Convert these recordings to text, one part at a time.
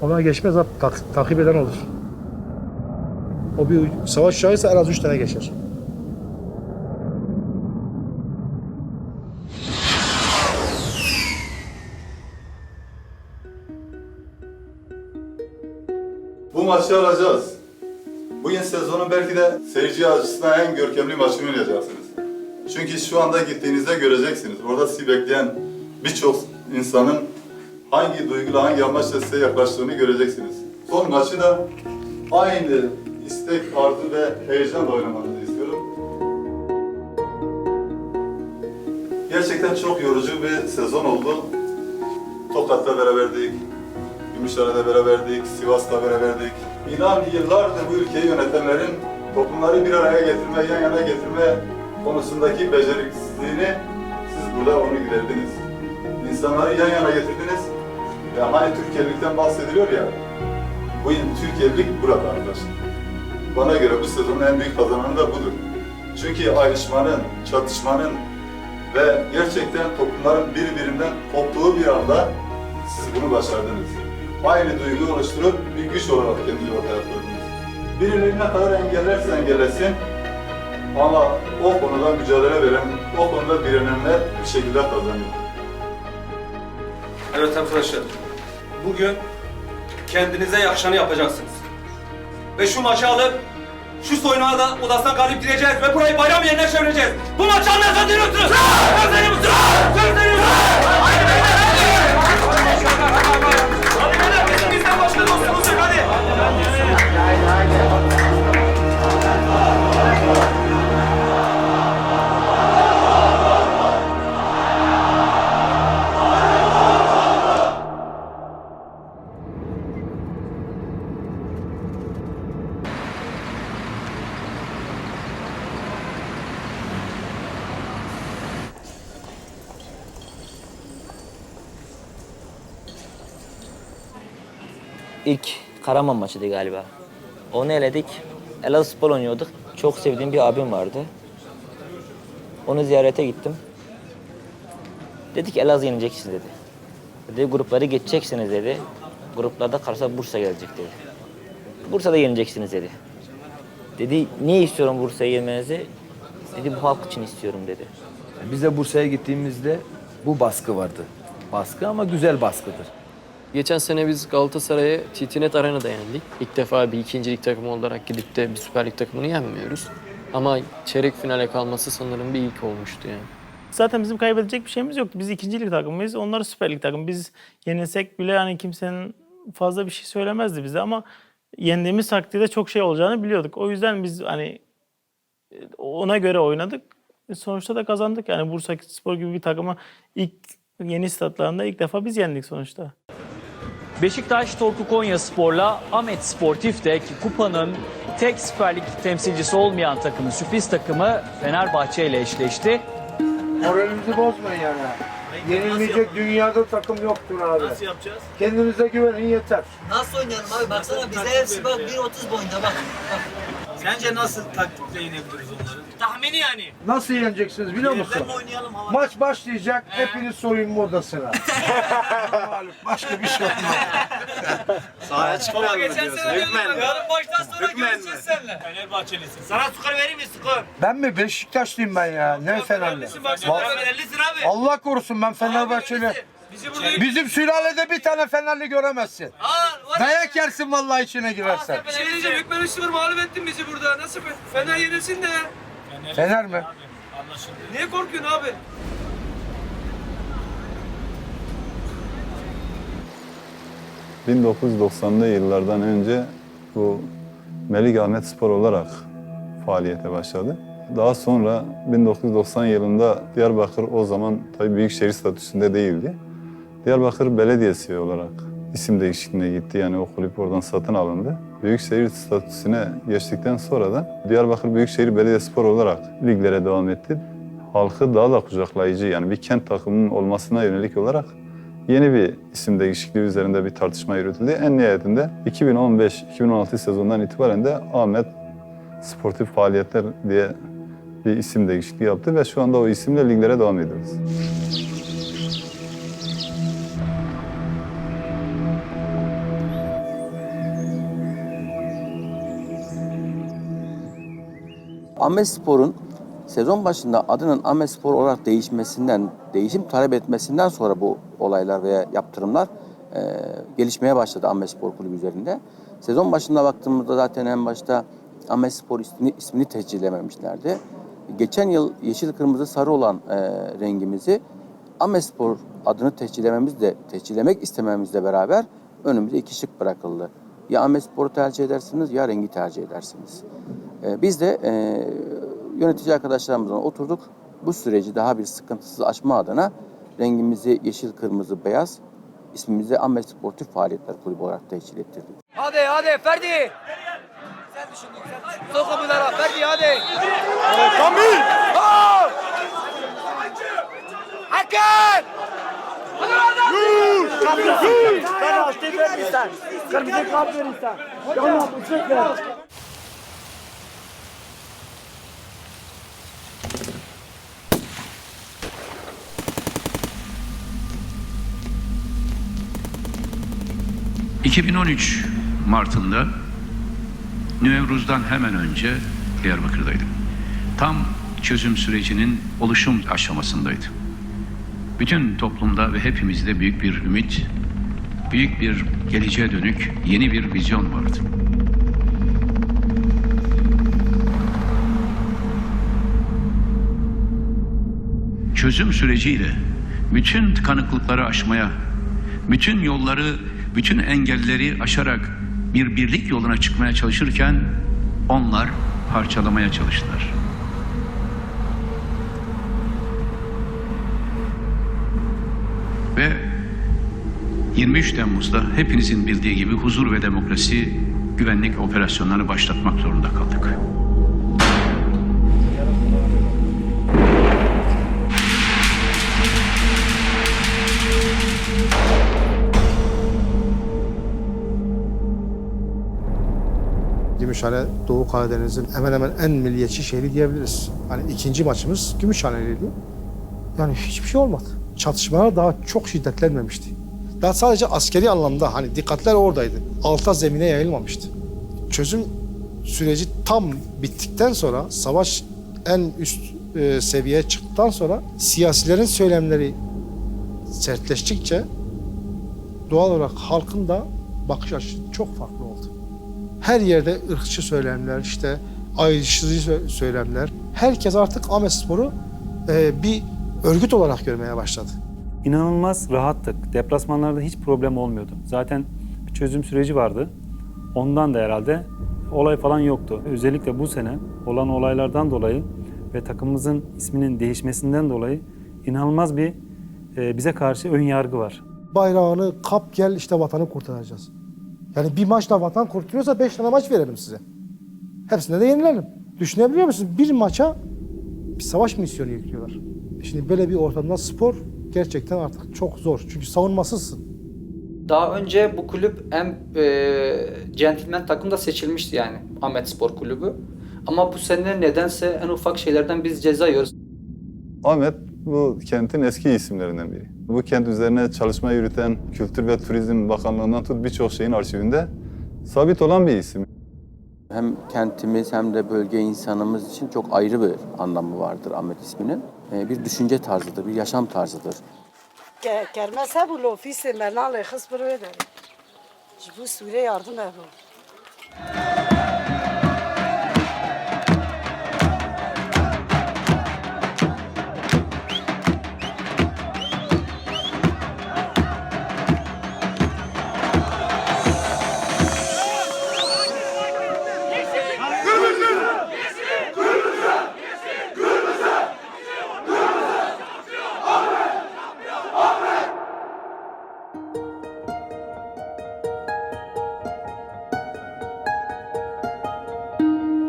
Ona geçmez abi. Takip eden olur. O bir savaş uçağıysa en az 3 tane geçer. Bu maçı alacağız. Bugün sezonun belki de seyirci açısından en görkemli maçını oynayacaksınız. Çünkü şu anda gittiğinizde göreceksiniz. Orada sizi bekleyen birçok insanın hangi duyguyla, hangi amaçla size yaklaştığını göreceksiniz. Son maçı da aynı istek, arzu ve heyecanla oynamanızı istiyorum. Gerçekten çok yorucu bir sezon oldu. Tokat'la beraberdik, Gümüşhane'de beraberdik, Sivas'ta beraberdik. İnan yıllardır bu ülkeyi yönetenlerin toplumları bir araya getirme, yan yana getirme konusundaki beceriksizliğini siz burada onu giderdiniz. İnsanları yan yana getirdiniz. Ya hani Türkiye'likten bahsediliyor ya, bu Türkiye'lik burada arkadaşlar. Bana göre bu sezonun en büyük kazananı da budur. Çünkü ayrışmanın, çatışmanın ve gerçekten toplumların birbirinden koptuğu bir anda siz bunu başardınız. Aynı duyguyu oluşturup bir güç olarak kendinizi ortaya koydunuz. Birileri ne kadar engellerse engellesin ama o konuda mücadele veren, o konuda direnenler bir şekilde kazanıyor. Evet arkadaşlar, bugün kendinize yakışanı yapacaksınız. Ve şu maçı alıp, şu soyunma odasına galip gireceğiz ve burayı bayram yerine çevireceğiz. Bu maçı anlarsan dönüyorsunuz! Gözleri musunuz? Gözleri musunuz? Haydi beyler, hadi! Hadi beyler, bizden başka dostumuz yok, hadi! İlk Karaman maçıydı galiba. Onu eledik. Elazığspor oynuyorduk. Çok sevdiğim bir abim vardı. Onu ziyarete gittim. Dedi ki Elazığ yeneceksin dedi. Dedi grupları geçeceksiniz dedi. Gruplarda karşıda Bursa gelecek dedi. Bursa'da yeneceksiniz dedi. Dedi niye istiyorum Bursa'yı yenmenizi? Dedi bu halk için istiyorum dedi. Bize Bursa'ya gittiğimizde bu baskı vardı. Baskı ama güzel baskıdır. Geçen sene biz Galatasaray'a TTNet Arena'da yenildik. İlk defa bir ikincilik takımı olarak gidip de bir Süper Lig takımını yenmiyoruz. Ama çeyrek finale kalması sanırım bir ilk olmuştu yani. Zaten bizim kaybedecek bir şeyimiz yoktu. Biz ikinci lig takımıyız, onlar Süper Lig takımı. Biz yenilsek bile hani kimsenin fazla bir şey söylemezdi bize ama yendiğimiz takdirde çok şey olacağını biliyorduk. O yüzden biz hani ona göre oynadık. Sonuçta da kazandık. Yani Bursaspor gibi bir takımı ilk yeni statlarında ilk defa biz yendik sonuçta. Beşiktaş Torku Konyaspor'la Ahmet Sportif de ki kupanın tek Süper Lig temsilcisi olmayan takımı, sürpriz takımı Fenerbahçe ile eşleşti. Moralinizi bozmayın yani. Yenilmeyecek dünyada takım yoktur abi. Nasıl yapacağız? Kendinize güvenin yeter. Nasıl oynayalım abi? Baksana bize hepsi bak 1.30 boyunda bak. Sence nasıl taktikle yenebiliriz onları? Tahmini yani. Nasıl yeneceksiniz biliyor musun? Oynayalım hava. Maç başlayacak, hepiniz soyunma odasına. Başka bir şey olmaz. Sahaya çıkmayalım mı diyorsun? Yarın baştan sonra görüşeceğiz seninle. Fenerbahçelisin. Sana skor vereyim mi skor? Ben mi? Beşiktaşlıyım ben ya. Ne Fenerli? Bak sen Fenerlisin abi. Allah korusun ben Fenerbahçeli. Bizi burada Bizim sülalede bir tane Fenerli göremezsin. Dayak yersin vallahi içine girersen. bir şey diyeceğim. Hükmen 3-0 mağlup ettin bizi burada. Nasıl Fener yenilsin de. Fener mi? Niye korkuyorsun abi? ...1990'lı yıllardan önce bu Melik Ahmet Spor olarak faaliyete başladı. Daha sonra 1990 yılında Diyarbakır o zaman tabii büyükşehir statüsünde değildi. Diyarbakır Belediyesi olarak isim değişikliğine gitti. Yani o kulüp oradan satın alındı. Büyükşehir statüsüne geçtikten sonra da Diyarbakır Büyükşehir Belediyespor olarak liglere devam etti. Halkı daha da kucaklayıcı yani bir kent takımının olmasına yönelik olarak yeni bir isim değişikliği üzerinde bir tartışma yürütüldü. En nihayetinde 2015-2016 sezonundan itibaren de Ahmet Sportif Faaliyetler diye bir isim değişikliği yaptı ve şu anda o isimle liglere devam ediyoruz. Ahmetspor'un sezon başında adının Ahmetspor olarak değişim talep etmesinden sonra bu olaylar veya yaptırımlar gelişmeye başladı Ahmetspor Kulübü üzerinde. Sezon başında baktığımızda zaten en başta Ahmetspor ismini tescillememişlerdi. Geçen yıl yeşil, kırmızı, sarı olan rengimizi Ahmetspor adını tescillemek istememizle beraber önümüze 2 şık bırakıldı. Ya Ahmetspor'u tercih edersiniz ya rengi tercih edersiniz. Biz de yönetici arkadaşlarımızla oturduk. Bu süreci daha bir sıkıntısız aşma adına rengimizi yeşil, kırmızı, beyaz, ismimizi Ahmet Sportif Faaliyetler Kulübü olarak tescil ettirdik. Hadi Ferdi. Sen düşündün. Sok kapılara Ferdi hadi. Kamil! Hakan! Sen açtı verirsen. Kırmızı kart verirsen. Tamam, uçak ver. ...2013 Mart'ında Nevruz'dan hemen önce Diyarbakır'daydım. Tam çözüm sürecinin oluşum aşamasındaydı. Bütün toplumda ve hepimizde büyük bir ümit, büyük bir geleceğe dönük yeni bir vizyon vardı. Çözüm süreciyle bütün tıkanıklıkları aşmaya, bütün yolları, bütün engelleri aşarak bir birlik yoluna çıkmaya çalışırken onlar parçalamaya çalıştılar. Ve 23 Temmuz'da hepinizin bildiği gibi huzur ve demokrasi güvenlik operasyonlarını başlatmak zorunda kaldık. Gümüşhane, Doğu Karadeniz'in hemen hemen en milliyetçi şehri diyebiliriz. Hani ikinci maçımız Gümüşhane'liydi. Yani hiçbir şey olmadı. Çatışmalar daha çok şiddetlenmemişti. Daha sadece askeri anlamda hani dikkatler oradaydı. Alta zemine yayılmamıştı. Çözüm süreci tam bittikten sonra, savaş en üst seviyeye çıktıktan sonra siyasilerin söylemleri sertleştikçe doğal olarak halkın da bakış açısı çok farklı oldu. Her yerde ırkçı söylemler, işte ayrıştırıcı söylemler. Herkes artık Ahmetspor'u bir örgüt olarak görmeye başladı. İnanılmaz rahattık. Deplasmanlarda hiç problem olmuyordu. Zaten bir çözüm süreci vardı. Ondan da herhalde olay falan yoktu. Özellikle bu sene olan olaylardan dolayı ve takımımızın isminin değişmesinden dolayı inanılmaz bir bize karşı ön yargı var. Bayrağını kap gel işte vatanı kurtaracağız. Yani bir maçla vatan kurtuluyorsa 5 tane maç verelim size. Hepsinde de yenilelim. Düşünebiliyor musunuz? Bir maça bir savaş misyonu yüklüyorlar. Şimdi böyle bir ortamda spor gerçekten artık çok zor. Çünkü savunmasızsın. Daha önce bu kulüp en centilmen takımda seçilmişti yani Ahmetspor Kulübü. Ama bu sene nedense en ufak şeylerden biz ceza yiyoruz. Ahmet bu kentin eski isimlerinden biri. Bu kent üzerine çalışma yürüten Kültür ve Turizm Bakanlığı'ndan tut birçok şeyin arşivinde sabit olan bir isim. Hem kentimiz hem de bölge insanımız için çok ayrı bir anlamı vardır Ahmet isminin. Bir düşünce tarzıdır, bir yaşam tarzıdır. Kermez bu lofisi menale hızbır eder. Bu Suriye yardım ediyor.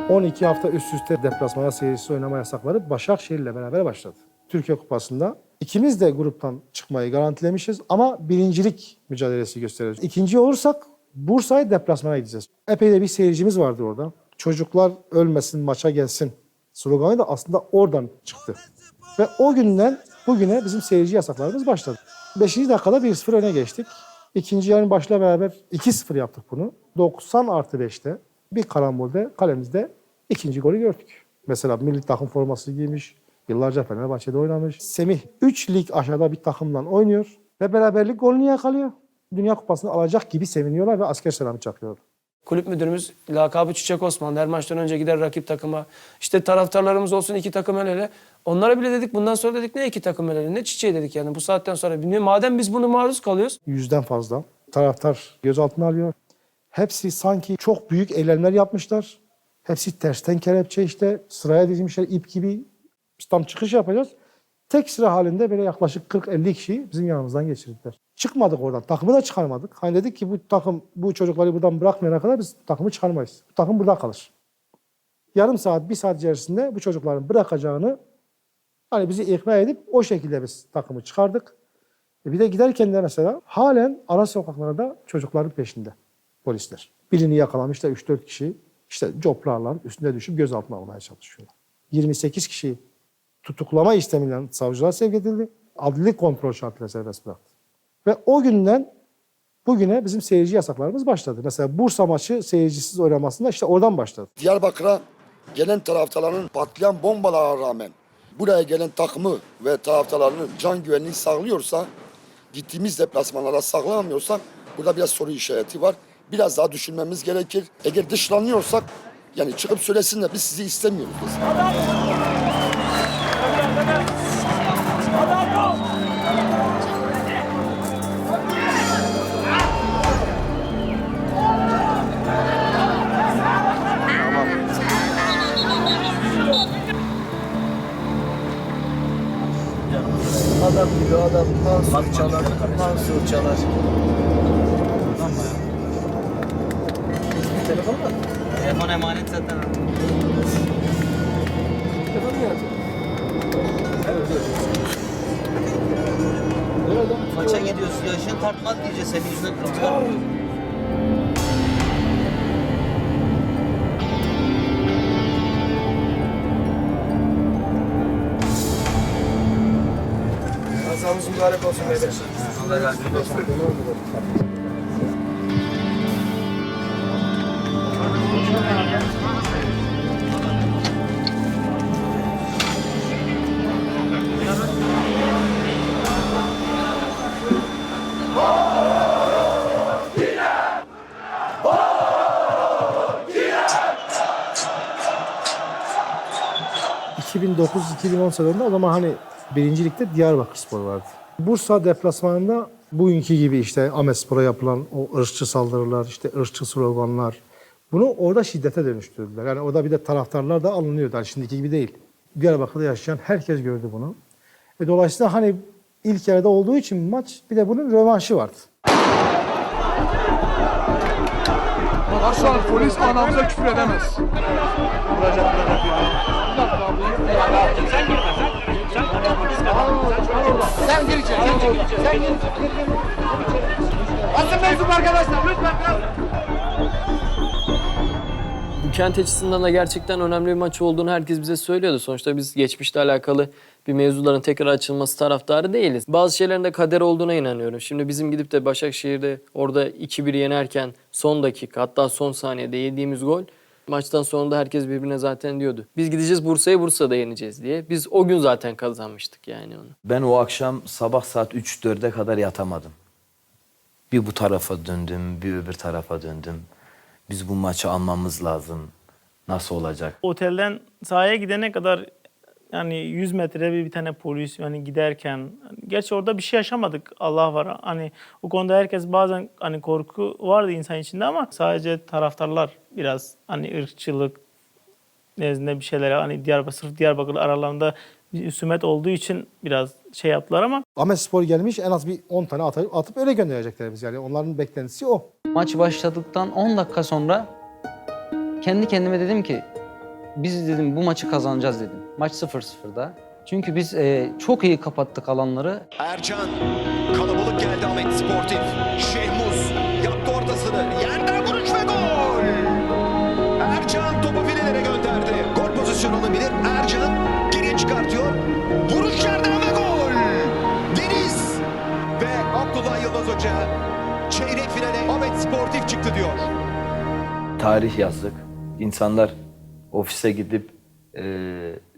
12 hafta üst üste deplasmana seyircisi oynama yasakları Başakşehir'le beraber başladı. Türkiye Kupası'nda ikimiz de gruptan çıkmayı garantilemişiz ama birincilik mücadelesi gösteriyoruz. İkinci olursak Bursa'ya deplasmana gideceğiz. Epey de bir seyircimiz vardı orada. Çocuklar ölmesin, maça gelsin sloganı da aslında oradan çıktı. Ve o günden bugüne bizim seyirci yasaklarımız başladı. 5. dakikada 1-0 öne geçtik. İkinci yarının başla beraber 2-0 yaptık bunu. 90+5'te bir karambolde kalemizde ikinci golü gördük. Mesela milli takım forması giymiş. Yıllarca Fenerbahçe'de oynamış. Semih 3 lig aşağıda bir takımdan oynuyor ve beraberlik golünü yakalıyor. Dünya Kupası'nı alacak gibi seviniyorlar ve asker selamı çakıyorlar. Kulüp müdürümüz lakabı Çiçek Osman. Her maçtan önce gider rakip takıma. İşte taraftarlarımız olsun 2 takım el ele. Onlara bile dedik bundan sonra dedik ne 2 takım el ele ne çiçeği dedik yani bu saatten sonra. Madem biz bunu maruz kalıyoruz. 100'den fazla taraftar gözaltına alıyor. Hepsi sanki çok büyük eylemler yapmışlar. Hepsi tersten kelepçe işte sıraya dizmişler ip gibi. Biz tam çıkış yapacağız. Tek sıra halinde böyle yaklaşık 40-50 kişiyi bizim yanımızdan geçirdiler. Çıkmadık oradan. Takımı da çıkarmadık. Hani dedik ki bu çocukları buradan bırakmayana kadar biz takımı çıkarmayız. Bu takım burada kalır. Yarım saat, 1 saat içerisinde bu çocukların bırakacağını hani bizi ikna edip o şekilde biz takımı çıkardık. Bir de giderken de mesela halen ara sokaklarda çocukların peşinde polisler. Birini yakalamışlar 3-4 kişi. İşte coplarla üstüne düşüp gözaltına almaya çalışıyorlar. 28 kişi tutuklama istemiyle savcılığa sevk edildi. Adli kontrol şartıyla serbest bıraktı. Ve o günden bugüne bizim seyirci yasaklarımız başladı. Mesela Bursa maçı seyircisiz oynamasında işte oradan başladı. Diyarbakır'a gelen taraftarların patlayan bombalara rağmen buraya gelen takımı ve taraftarlarının can güvenliği sağlıyorsa, gittiğimiz deplasmanlara sağlayamıyorsak burada biraz soru işareti var. Biraz daha düşünmemiz gerekir. Eğer dışlanıyorsak yani çıkıp söylesinler biz sizi istemiyoruz. Adam gibi adam Mansur çalar, Mansur çalar. Telefon mu? Telefon emanet zaten. Telefon mu yazıyor? Maça gidiyorsun, yaşın tartmaz diyeceğiz. Senin yüzünden kırmızı var mı? Kazamız mübarek olsun beyler. Allah razı olsun. ...2009-2010 sezonunda o zaman hani birincilikte Diyarbakırspor vardı. Bursa deplasmanında bugünkü gibi işte Ahmetspor'a yapılan o ırkçı saldırılar, işte ırkçı sloganlar... ...bunu orada şiddete dönüştürdüler. Yani orada bir de taraftarlar da alınıyordu. Yani şimdiki gibi değil. Diyarbakır'da yaşayan herkes gördü bunu. Dolayısıyla hani ilk yarıda olduğu için maç bir de bunun rövanşı vardı. Başlar polis anamıza küfür edemez. Sen gir içeri. Sen gir. Basın mensup arkadaşlar lütfen. Bu kent açısından da gerçekten önemli bir maç olduğunu herkes bize söylüyordu. Sonuçta biz geçmişle alakalı bir mevzuların tekrar açılması taraftarı değiliz. Bazı şeylerin de kader olduğuna inanıyorum. Şimdi bizim gidip de Başakşehir'de orada 2-1 yenerken son dakika hatta son saniyede yediğimiz gol maçtan sonra da herkes birbirine zaten diyordu. Biz gideceğiz Bursa'yı Bursa'da yeneceğiz diye. Biz o gün zaten kazanmıştık yani onu. Ben o akşam sabah saat 3-4'e kadar yatamadım. Bir bu tarafa döndüm, bir öbür tarafa döndüm. Biz bu maçı almamız lazım. Nasıl olacak? Otelden sahaya gidene kadar yani 100 metre bir tane polis yani giderken gerçi orada bir şey yaşamadık Allah var. Hani o konuda herkes bazen hani korku vardı insan içinde ama sadece taraftarlar biraz hani ırkçılık nezdinde bir şeyler hani sırf Diyarbakır aralarında bir husumet olduğu için biraz şey yaptılar ama Ahmetspor gelmiş en az bir 10 tane atıp öyle gönderecekler biz yani. Onların beklentisi o. Maç başladıktan 10 dakika sonra kendi kendime dedim ki biz dedim bu maçı kazanacağız dedim. Maç 0-0'da. Çünkü biz çok iyi kapattık alanları. Ercan kalabalık geldi Ahmet Sportif. Şehmuz yaptı ortasını. Yerden vuruş ve gol. Ercan topu filelere gönderdi. Gol pozisyonu olabilir. Ercan geriye çıkartıyor. Vuruş yerden ve gol. Deniz ve Abdullah Yılmaz Hoca çeyrek finale Ahmet Sportif çıktı diyor. Tarih yazdık. İnsanlar ofise gidip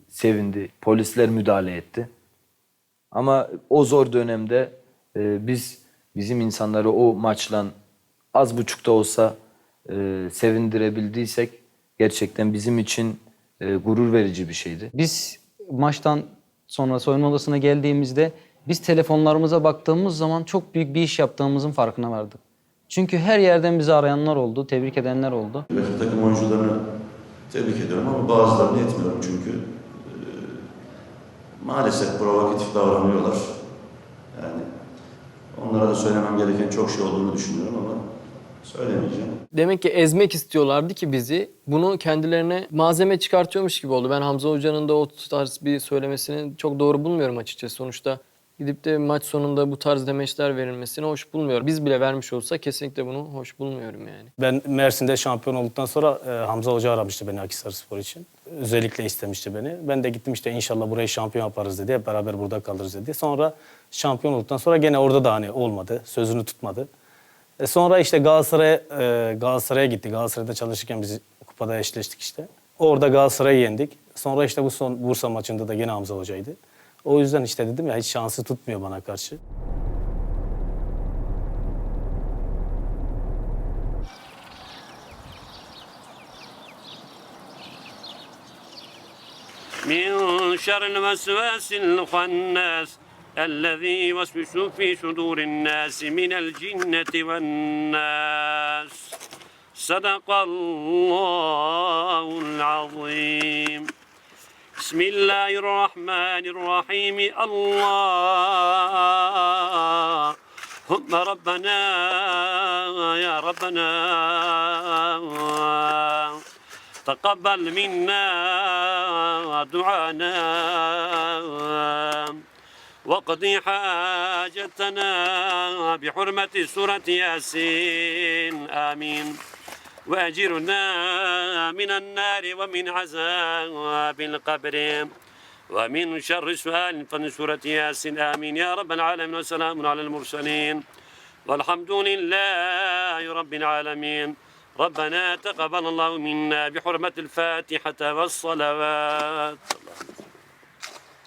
sevindi. Polisler müdahale etti. Ama o zor dönemde bizim insanları o maçla az buçuk da olsa sevindirebildiysek gerçekten bizim için gurur verici bir şeydi. Biz maçtan sonra soyunma odasına geldiğimizde biz telefonlarımıza baktığımız zaman çok büyük bir iş yaptığımızın farkına vardık. Çünkü her yerden bizi arayanlar oldu, tebrik edenler oldu. Rakip takım oyuncularını tebrik ediyorum ama bazılarını etmiyorum çünkü maalesef provokatif davranıyorlar. Yani onlara da söylemem gereken çok şey olduğunu düşünüyorum ama söylemeyeceğim. Demek ki ezmek istiyorlardı ki bizi. Bunu kendilerine malzeme çıkartıyormuş gibi oldu. Ben Hamza Hoca'nın da o tarz bir söylemesini çok doğru bulmuyorum açıkçası. Sonuçta gidip de maç sonunda bu tarz demeçler verilmesini hoş bulmuyorum. Biz bile vermiş olsa kesinlikle bunu hoş bulmuyorum yani. Ben Mersin'de şampiyon olduktan sonra Hamza Hoca aramıştı beni Akhisarspor için. Özellikle istemişti beni. Ben de gittim işte inşallah burayı şampiyon yaparız dedi. Hep beraber burada kalırız dedi. Sonra şampiyon olduktan sonra gene orada da hani olmadı. Sözünü tutmadı. Sonra işte Galatasaray'a gitti. Galatasaray'da çalışırken biz kupada eşleştik işte. Orada Galatasaray'ı yendik. Sonra işte bu son Bursa maçında da gene Hamza Hoca'ydı. O yüzden işte dedim ya hiç şansı tutmuyor bana karşı. من شر الوسواس الخناس الذي يوسوس في صدور الناس من الجنة والناس صدق الله العظيم بسم الله الرحمن الرحيم اللهم ربنا يا ربنا تقبل منا دعانا واقضي حاجتنا بحرمة سورة ياسين آمين وأجرنا من النار ومن عذاب القبر ومن شر سؤال من سورة ياسين آمين يا رب العالمين وسلام على المرسلين والحمد لله رب العالمين ربنا تقبل الله منا بحرمة الفاتحة والصلوات.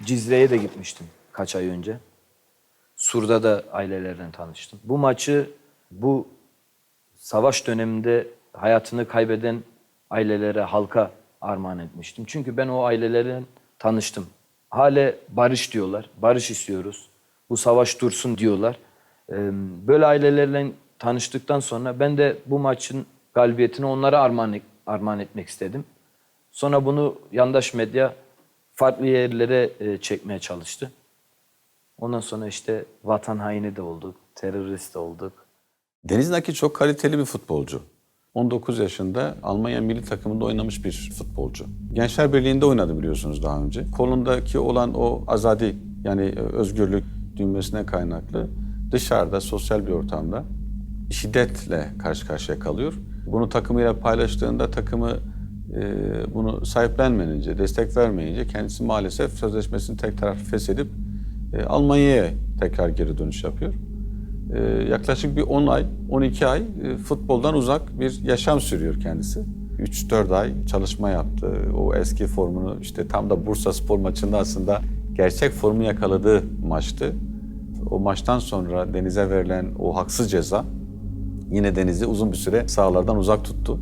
Cizre'ye de gitmiştim kaç ay önce. Sur'da da ailelerden tanıştım. Bu maçı bu savaş döneminde hayatını kaybeden ailelere, halka armağan etmiştim. Çünkü ben o ailelerden tanıştım. Hale barış diyorlar, barış istiyoruz. Bu savaş dursun diyorlar. Böyle ailelerle tanıştıktan sonra ben de bu maçın galibiyetini onlara armağan etmek istedim. Sonra bunu yandaş medya farklı yerlere çekmeye çalıştı. Ondan sonra işte vatan haini de olduk, terörist de olduk. Deniz Naki çok kaliteli bir futbolcu. 19 yaşında Almanya milli takımında oynamış bir futbolcu. Gençler Birliği'nde oynadı biliyorsunuz daha önce. Kolundaki olan o azadi yani özgürlük düğmesine kaynaklı dışarıda sosyal bir ortamda şiddetle karşı karşıya kalıyor. Bunu takımıyla paylaştığında takımı bunu sahiplenmeyince, destek vermeyince kendisi maalesef sözleşmesini tek taraflı feshedip Almanya'ya tekrar geri dönüş yapıyor. Yaklaşık bir 10 ay, 12 ay futboldan uzak bir yaşam sürüyor kendisi. 3-4 ay çalışma yaptı. O eski formunu işte tam da Bursaspor maçında aslında gerçek formu yakaladığı maçtı. O maçtan sonra Deniz'e verilen o haksız ceza yine Deniz'i uzun bir süre sahalardan uzak tuttu.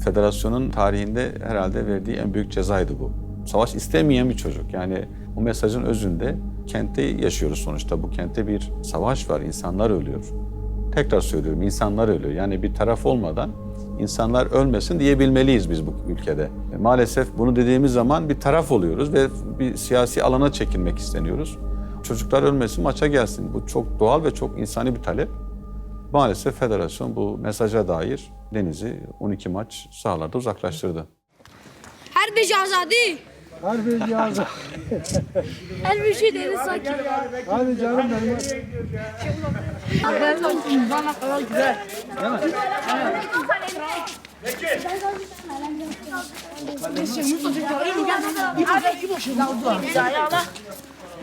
Federasyonun tarihinde herhalde verdiği en büyük cezaydı bu. Savaş istemeyen bir çocuk. Yani bu mesajın özünde kentte yaşıyoruz sonuçta. Bu kentte bir savaş var, insanlar ölüyor. Tekrar söylüyorum, insanlar ölüyor. Yani bir taraf olmadan insanlar ölmesin diyebilmeliyiz biz bu ülkede. Maalesef bunu dediğimiz zaman bir taraf oluyoruz ve bir siyasi alana çekilmek isteniyoruz. Çocuklar ölmesin, maça gelsin. Bu çok doğal ve çok insani bir talep. Maalesef federasyon bu mesaja dair Deniz'i 12 maç sahalarda uzaklaştırdı. Her bir azadi. Her bir azadi. Her bir şey deniz sakin. Hadi canım benim. Bana kadar güzel.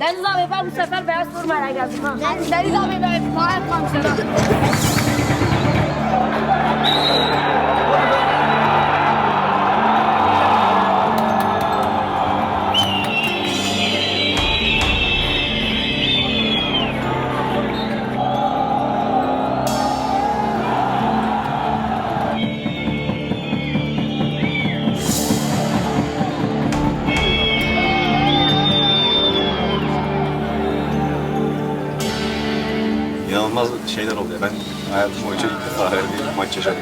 Deniz abi ben bu sefer beyaz formayla geldim ha. Deniz abi ben daha yapmam sana. inanılmaz şeyler oluyor. Ben hayatım boyunca ilk defa öyle bir maç yaşadım.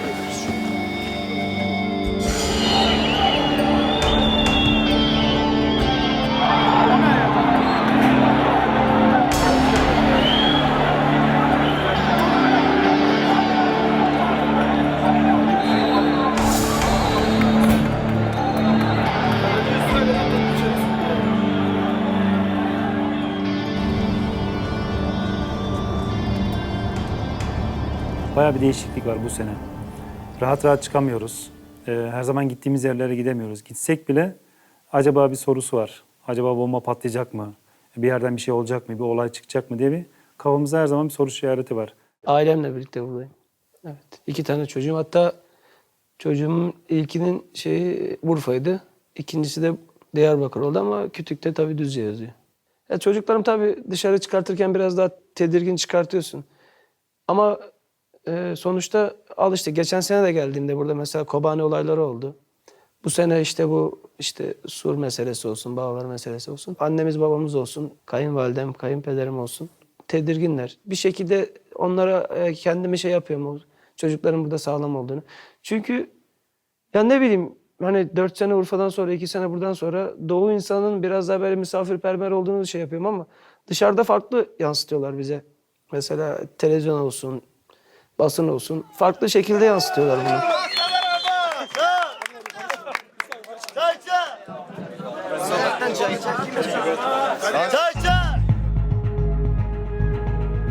Bayağı bir değişiklik var bu sene. Rahat rahat çıkamıyoruz. Her zaman gittiğimiz yerlere gidemiyoruz. Gitsek bile acaba bir sorusu var. Acaba bomba patlayacak mı? Bir yerden bir şey olacak mı? Bir olay çıkacak mı diye bir kafamızda her zaman bir soru işareti var. Ailemle birlikte buradayım. Evet. 2 tane çocuğum. Hatta çocuğumun ilkinin şeyi Urfa'ydı. İkincisi de Diyarbakır oldu ama kütükte tabii Düzce yazıyor. Ya çocuklarım tabii dışarı çıkartırken biraz daha tedirgin çıkartıyorsun. Ama sonuçta al işte geçen sene de geldiğimde burada mesela Kobani olayları oldu. Bu sene işte bu Sur meselesi olsun, Bağlar meselesi olsun. Annemiz babamız olsun, kayınvalidem, kayınpederim olsun. Tedirginler. Bir şekilde onlara kendime şey yapıyorum. Çocukların burada sağlam olduğunu. Çünkü ya ne bileyim hani 4 sene Urfa'dan sonra 2 sene buradan sonra Doğu insanının biraz daha böyle misafirperver olduğunu şey yapıyorum ama dışarıda farklı yansıtıyorlar bize. Mesela televizyon olsun, basın olsun farklı şekilde yansıtıyorlar bunu.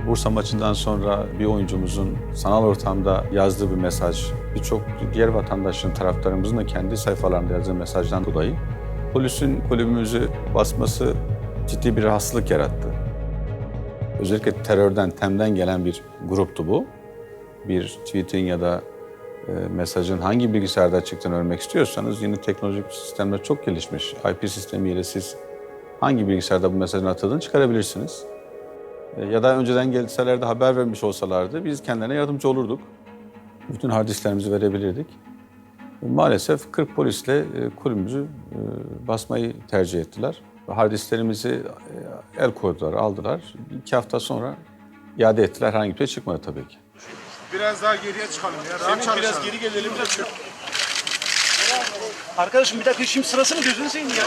Bursa maçından sonra bir oyuncumuzun sanal ortamda yazdığı bir mesaj, birçok diğer vatandaşın, taraftarımızın da kendi sayfalarında yazdığı mesajdan dolayı polisin kulübümüzü basması ciddi bir rahatsızlık yarattı. Özellikle terörden, TEM'den gelen bir gruptu bu. Bir tweetin ya da mesajın hangi bilgisayarda çıktığını öğrenmek istiyorsanız yeni teknolojik sistemler çok gelişmiş. IP sistemiyle siz hangi bilgisayarda bu mesajın atıldığını çıkarabilirsiniz. Ya da önceden gelseler de haber vermiş olsalardı biz kendilerine yardımcı olurduk. Bütün hard disklerimizi verebilirdik. Maalesef 40 polisle kulübümüzü basmayı tercih ettiler. Hard disklerimizi el koydular, aldılar. 2 hafta sonra iade ettiler. Herhangi bir şey çıkmadı tabii ki. Biraz daha geriye çıkalım ya. Biraz geri gelelim de. Arkadaşım bir dakika şimdi sırası mı gözünü seveyim ya.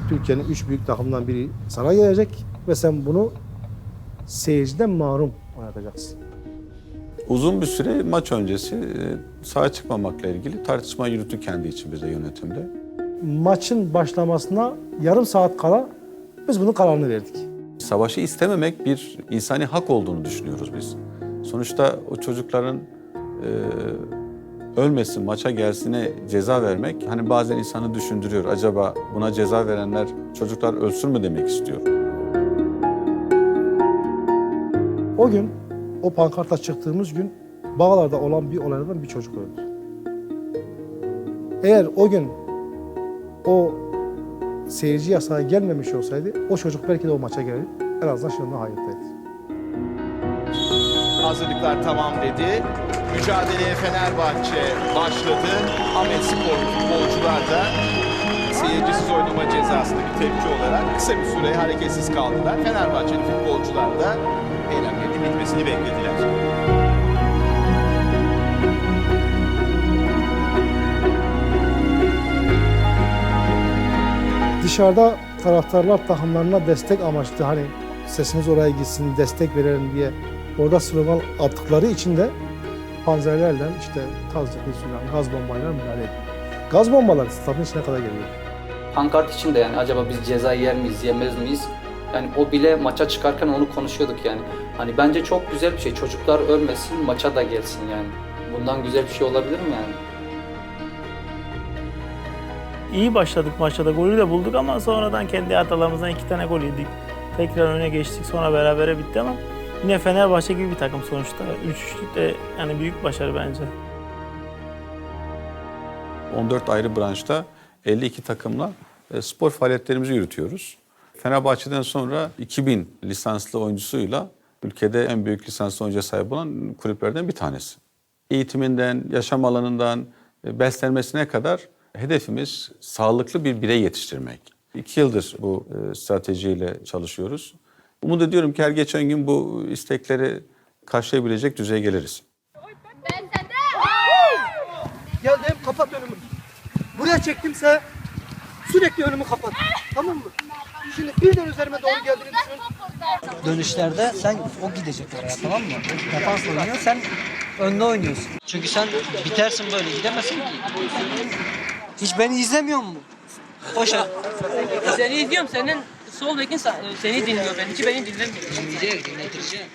Türkiye'nin 3 büyük takımdan biri sana gelecek ve sen bunu seyirciden mahrum oynatacaksın. Uzun bir süre maç öncesi sahaya çıkmamakla ilgili tartışma yürüttü kendi içimizde yönetimde. Maçın başlamasına yarım saat kala biz bunun kararını verdik. Savaşı istememek bir insani hak olduğunu düşünüyoruz biz. Sonuçta o çocukların ölmesin, maça gelsine ceza vermek hani bazen insanı düşündürüyor. Acaba buna ceza verenler çocuklar ölsün mü demek istiyor? O gün, o pankarta çıktığımız gün Bağlar'da olan bir olaydan bir çocuk öldü. Eğer o gün o seyirci yasağı gelmemiş olsaydı o çocuk belki de o maça gelip en azından şimdi hayattaydı. Hazırlıklar tamam dedi. Mücadeleye Fenerbahçe başladı. Ahmet Sporlu futbolcular da seyircisiz oynama cezasına bir tepki olarak kısa bir süre hareketsiz kaldılar. Fenerbahçeli futbolcular da eylemlerinin bitmesini beklediler. Dışarıda taraftarlar takımlarına destek amaçlı hani sesimiz oraya gitsin, destek verelim diye orada slogan attıkları için de panzerlerle tazikli suyla, gaz bombayla müdahale ediyor. Gaz bombaları stadın içine kadar geliyor. Pankart için de yani acaba biz ceza yer miyiz, yemez miyiz? Yani o bile maça çıkarken onu konuşuyorduk yani. Hani bence çok güzel bir şey. Çocuklar ölmesin, maça da gelsin yani. Bundan güzel bir şey olabilir mi yani? İyi başladık maçta da golü de bulduk ama sonradan kendi hatalarımızdan 2 tane gol yedik. Tekrar öne geçtik sonra berabere bitti ama yine Fenerbahçe gibi bir takım sonuçta. 3-3'lük de yani büyük başarı bence. 14 ayrı branşta 52 takımla spor faaliyetlerimizi yürütüyoruz. Fenerbahçe'den sonra 2000 lisanslı oyuncusuyla ülkede en büyük lisanslı oyuncuya sahip olan kulüplerden bir tanesi. Eğitiminden, yaşam alanından, beslenmesine kadar hedefimiz sağlıklı bir birey yetiştirmek. 2 yıldır bu stratejiyle çalışıyoruz. Umut ediyorum ki her geçen gün bu istekleri karşılayabilecek düzeye geliriz. Geldim, kapat önümü. Buraya çektimse sürekli önümü kapat. Tamam mı? Şimdi birden üzerime doğru geldiğini düşün. Dönüşlerde sen o gidecek oraya, tamam mı? Defans oynuyor, sen önde oynuyorsun. Çünkü sen bitersin böyle, gidemezsin ki. Hiç beni izlemiyor mu? Boşa. Seni izliyorum, senin sol bekin seni dinliyor, benimki beni dinlemiyor. Dinleteceğim.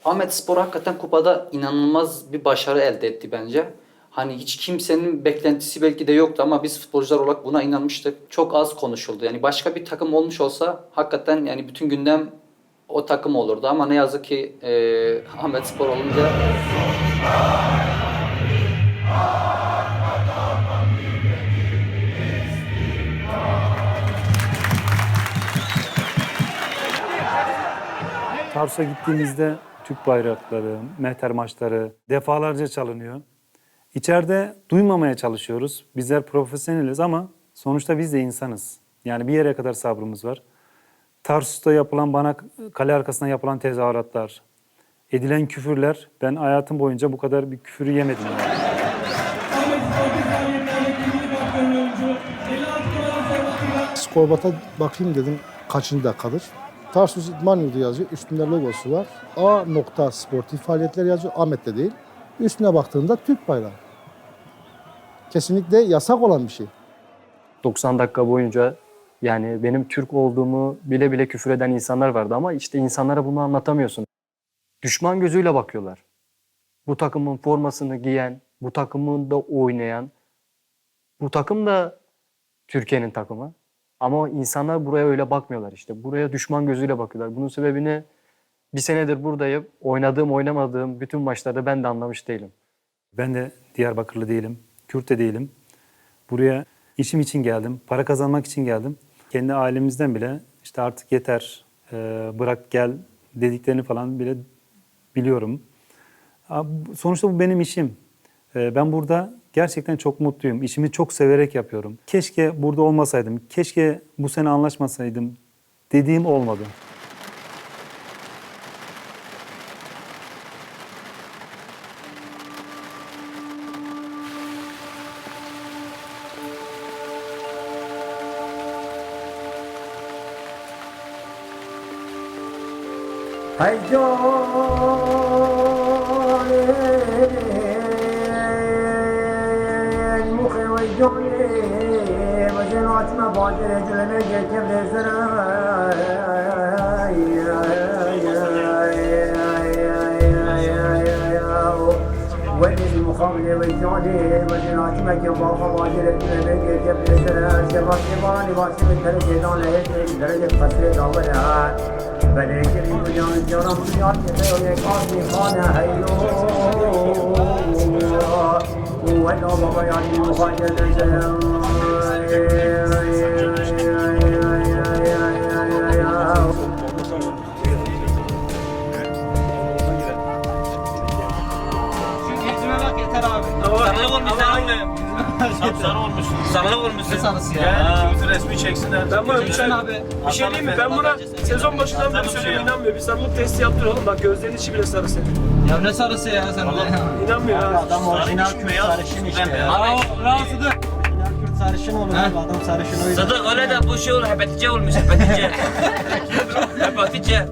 Ahmetspor hakikaten kupada inanılmaz bir başarı elde etti bence. Hani hiç kimsenin beklentisi belki de yoktu ama biz futbolcular olarak buna inanmıştık. Çok az konuşuldu. Yani başka bir takım olmuş olsa hakikaten yani bütün gündem o takım olurdu. Ama ne yazık ki Ahmetspor olunca... Tarsus'a gittiğimizde Türk bayrakları, mehter maçları defalarca çalınıyor. İçeride duymamaya çalışıyoruz. Bizler profesyoneliz ama sonuçta biz de insanız. Yani bir yere kadar sabrımız var. Tarsus'ta yapılan bana kale arkasına yapılan tezahüratlar, edilen küfürler, ben hayatım boyunca bu kadar bir küfürü yemedim. Yani. Skorboard'a bakayım dedim kaçıncı dakikadır. Tarsus İdman Yurdu yazıyor. Üstünde logosu var. A. Sportif faaliyetler yazıyor. Ahmet'te değil. Üstüne baktığında Türk bayrağı. Kesinlikle yasak olan bir şey. 90 dakika boyunca yani benim Türk olduğumu bile bile küfür eden insanlar vardı ama işte insanlara bunu anlatamıyorsun. Düşman gözüyle bakıyorlar. Bu takımın formasını giyen, bu takımın da oynayan, bu takım da Türkiye'nin takımı. Ama insanlar buraya öyle bakmıyorlar işte. Buraya düşman gözüyle bakıyorlar. Bunun sebebini bir senedir buradayım. Oynadığım, oynamadığım bütün maçlarda ben de anlamış değilim. Ben de Diyarbakırlı değilim, Kürt de değilim. Buraya işim için geldim, para kazanmak için geldim. Kendi ailemizden bile işte artık yeter, bırak gel dediklerini falan bile biliyorum. Sonuçta bu benim işim. Ben burada gerçekten çok mutluyum. İşimi çok severek yapıyorum. Keşke burada olmasaydım, keşke bu sene anlaşmasaydım dediğim olmadı. Sarı olmuş. Sarı olmuş. Ne sarısı ya? Kimisi resmi çeksinler. Ben buna bir şey diyeyim mi? Ben buna sezon başından beri söylüyorum, inanmıyor. Bir sarılık testi yaptıralım. Bak gözlerinin içi bile sarı senin. Ya ne sarısı ya sen? İnanmıyor ha. Adam orijinal Kürt sarışın işte ya. Bravo Sıdık. Kürt sarışın olur abi. Adam sarışın oydu. Sıdık öyle de bu şey olur. Hepatice olmuş. Hepatice. Hepatice.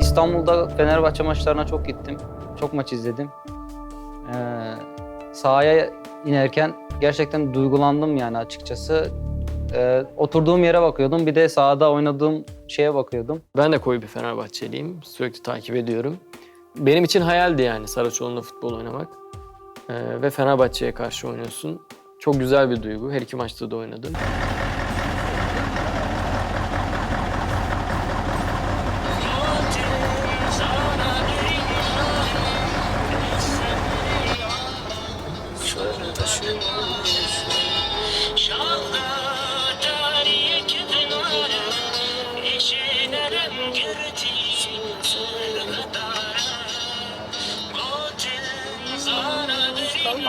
İstanbul'da Fenerbahçe maçlarına çok gittim. Çok maç izledim. Sahaya inerken gerçekten duygulandım yani açıkçası. Oturduğum yere bakıyordum. Bir de sahada oynadığım şeye bakıyordum. Ben de koyu bir Fenerbahçeliyim. Sürekli takip ediyorum. Benim için hayaldi yani Saraçoğlu'nda futbol oynamak. Ve Fenerbahçe'ye karşı oynuyorsun. Çok güzel bir duygu. Her iki maçta da oynadım.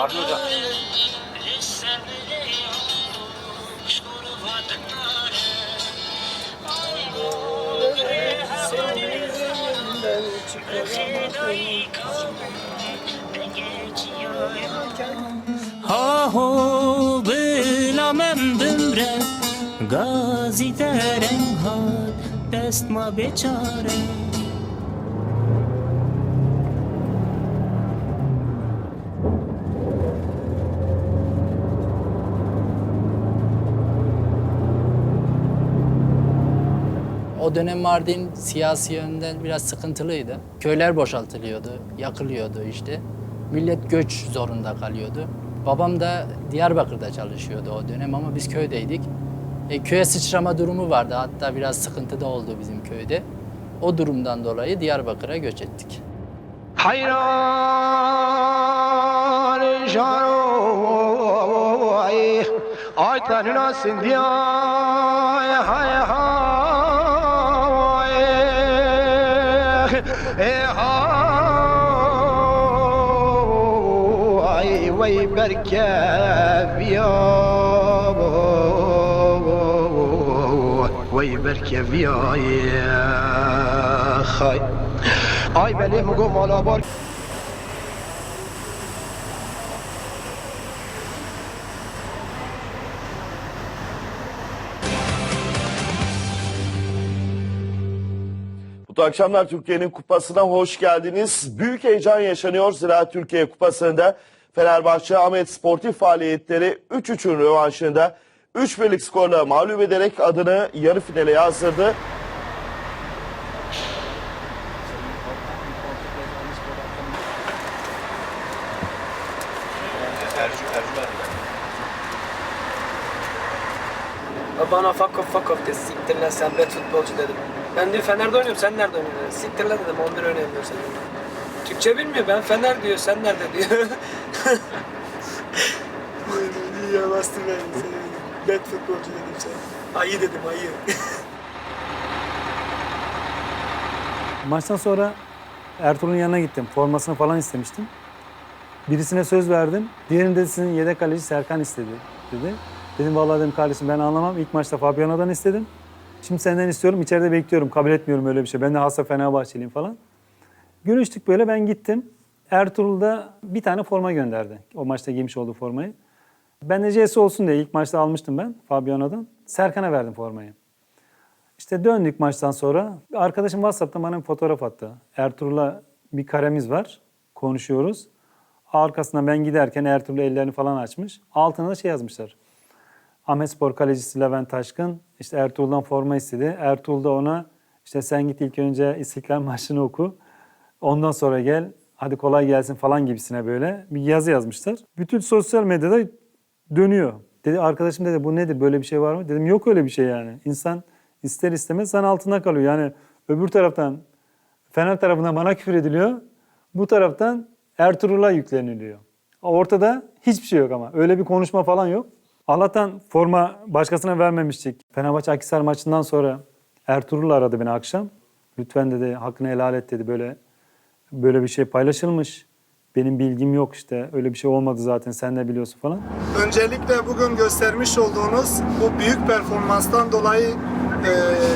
Harbi hocam. Ha ho bilamem bimre gazi dereng hat dest ma beçare. O dönem Mardin siyasi yönden biraz sıkıntılıydı. Köyler boşaltılıyordu, yakılıyordu işte. Millet göç zorunda kalıyordu. Babam da Diyarbakır'da çalışıyordu o dönem ama biz köydeydik. Köye sıçrama durumu vardı, hatta biraz sıkıntı da oldu bizim köyde. O durumdan dolayı Diyarbakır'a göç ettik. Hayran şaroy ay tanına sindiyay hay hay hay vay berkeviya vay berkeviya hay ay benim gomala bar. Mutlu akşamlar, Türkiye'nin kupasına hoş geldiniz. Büyük heyecan yaşanıyor. Zira Türkiye Kupası'nda Fenerbahçe Ahmet Sportif faaliyetleri 3-3'ün rövanşında 3-1'lik skorla mağlup ederek adını yarı finale yazdırdı. Bana fuck off de siktir lan sen bet futbolcu dedim. Ben diyor Fener'de oynuyorum, sen nerede oynuyorsun? Siktir lan dedim, 11 oynayamıyor sen. Türkçe bilmiyor, ben Fener diyor, sen nerede diyor. İyi bastım ben seni. Bet futbolcu dedim sen. Ayı dedim, ayı. Maçtan sonra Ertuğrul'un yanına gittim. Formasını falan istemiştim. Birisine söz verdim. Diğerinde de sizin yedek kaleci Serkan istedi dedi. Dedim vallahi dedim kardeşim ben anlamam. İlk maçta Fabiano'dan istedim. Şimdi senden istiyorum. İçeride bekliyorum. Kabul etmiyorum öyle bir şey. Ben de hasta Fenerbahçeliyim falan. Görüştük böyle, ben gittim. Ertuğrul da bir tane forma gönderdi. O maçta giymiş olduğu formayı. Ben de CS olsun diye ilk maçta almıştım ben Fabiano'dan. Serkan'a verdim formayı. İşte döndük maçtan sonra. Arkadaşım WhatsApp'tan bana bir fotoğraf attı. Ertuğrul'la bir karemiz var. Konuşuyoruz. Arkasından ben giderken Ertuğrul ellerini falan açmış. Altına da şey yazmışlar. Ahmetspor kalecisi Levent Taşkın işte Ertuğrul'dan forma istedi. Ertuğrul da ona işte sen git ilk önce İstiklal Marşı'nı oku. Ondan sonra gel. Hadi kolay gelsin falan gibisine böyle bir yazı yazmışlar. Bütün sosyal medyada dönüyor. Dedi arkadaşım dedi bu nedir, böyle bir şey var mı? Dedim yok öyle bir şey yani. İnsan ister istemez sen altında kalıyor. Yani öbür taraftan Fener tarafından bana küfür ediliyor. Bu taraftan Ertuğrul'a yükleniliyor. Ortada hiçbir şey yok ama. Öyle bir konuşma falan yok. Allah'tan forma başkasına vermemiştik. Fenerbahçe Akhisar maçından sonra Ertuğrul aradı beni akşam. Lütfen dedi hakkını helal et dedi. Böyle bir şey paylaşılmış. Benim bilgim yok işte. Öyle bir şey olmadı zaten, sen de biliyorsun falan. Öncelikle bugün göstermiş olduğunuz bu büyük performanstan dolayı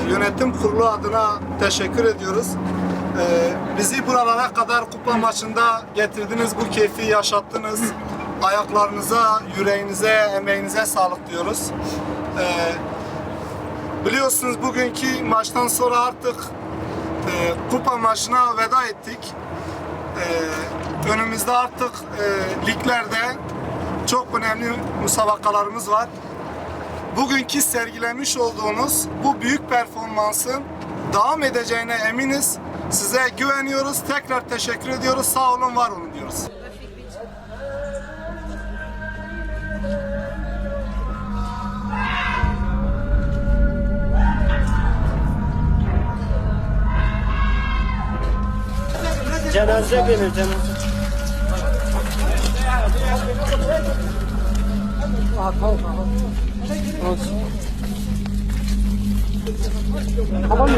yönetim kurulu adına teşekkür ediyoruz. Bizi buralara kadar kupa maçında getirdiniz, bu keyfi yaşattınız. Ayaklarınıza, yüreğinize, emeğinize sağlık diyoruz. Biliyorsunuz bugünkü maçtan sonra artık kupa maçına veda ettik. Önümüzde artık liglerde çok önemli müsabakalarımız var. Bugünkü sergilemiş olduğunuz bu büyük performansın devam edeceğine eminiz. Size güveniyoruz. Tekrar teşekkür ediyoruz. Sağ olun, var olun diyoruz. Cenaze gelir, cenaze. Tamam.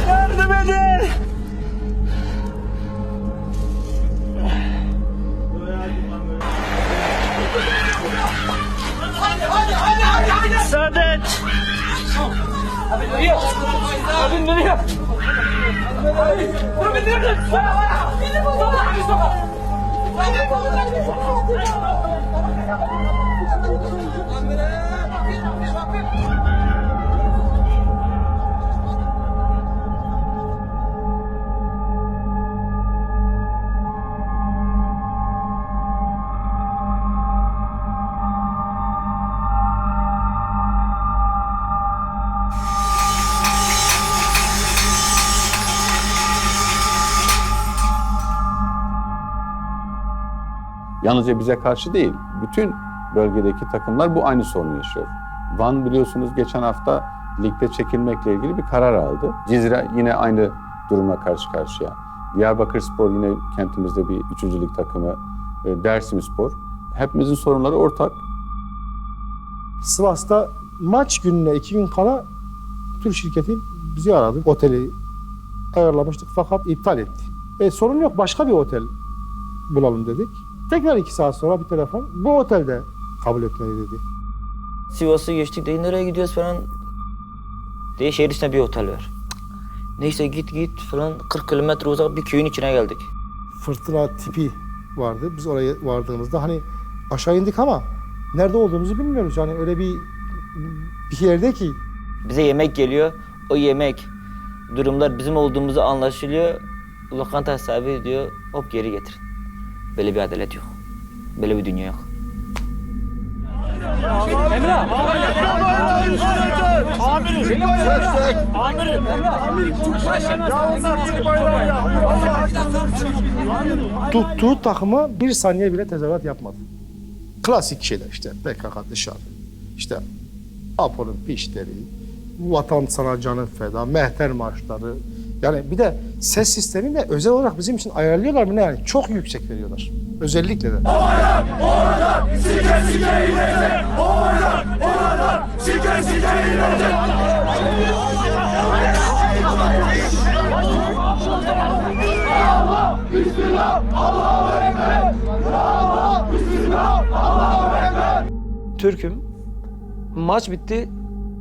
Yardım edin! Saadet! Abi nereye? Abi nereye? Abi nereye? Yalnızca bize karşı değil, bütün bölgedeki takımlar bu aynı sorunu yaşıyor. Van biliyorsunuz geçen hafta ligde çekilmekle ilgili bir karar aldı. Cizre yine aynı durumla karşı karşıya. Diyarbakırspor yine kentimizde bir 3. lig takımı, Dersimspor. Hepimizin sorunları ortak. Sivas'ta maç gününe 2 gün kala tur şirketi bizi aradı. Oteli ayarlamıştık fakat iptal etti. Sorun yok, başka bir otel bulalım dedik. Tekrar 2 saat sonra bir telefon, bu otelde kabul etmeli dedi. Sivas'ı geçtik de nereye gidiyoruz falan diye şehir içinde bir otel var. Neyse git falan 40 kilometre uzak bir köyün içine geldik. Fırtına tipi vardı. Biz oraya vardığımızda hani aşağı indik ama nerede olduğumuzu bilmiyoruz. Yani öyle bir yerde ki. Bize yemek geliyor. O yemek durumlar bizim olduğumuzu anlaşılıyor. Lokanta sahibi diyor hop geri getirin. Böyle bir adalet yok. Böyle bir dünya yok. Tuttuğu takıma bir saniye bile tezahürat yapmadı. Klasik şeyler işte PKK dışarı. İşte Apo'nun pişleri, vatan sana canı feda, mehter marşları. Yani bir de ses sistemini de özel olarak bizim için ayarlıyorlar mı ne yani? Çok yüksek veriyorlar. Özellikle de. Oradan, sike sike inecek! Oradan, sike sike inecek! Allah, Bismillah, Allahu Ekber! Allah, Bismillah, Allahu Ekber! Türk'üm. Maç bitti.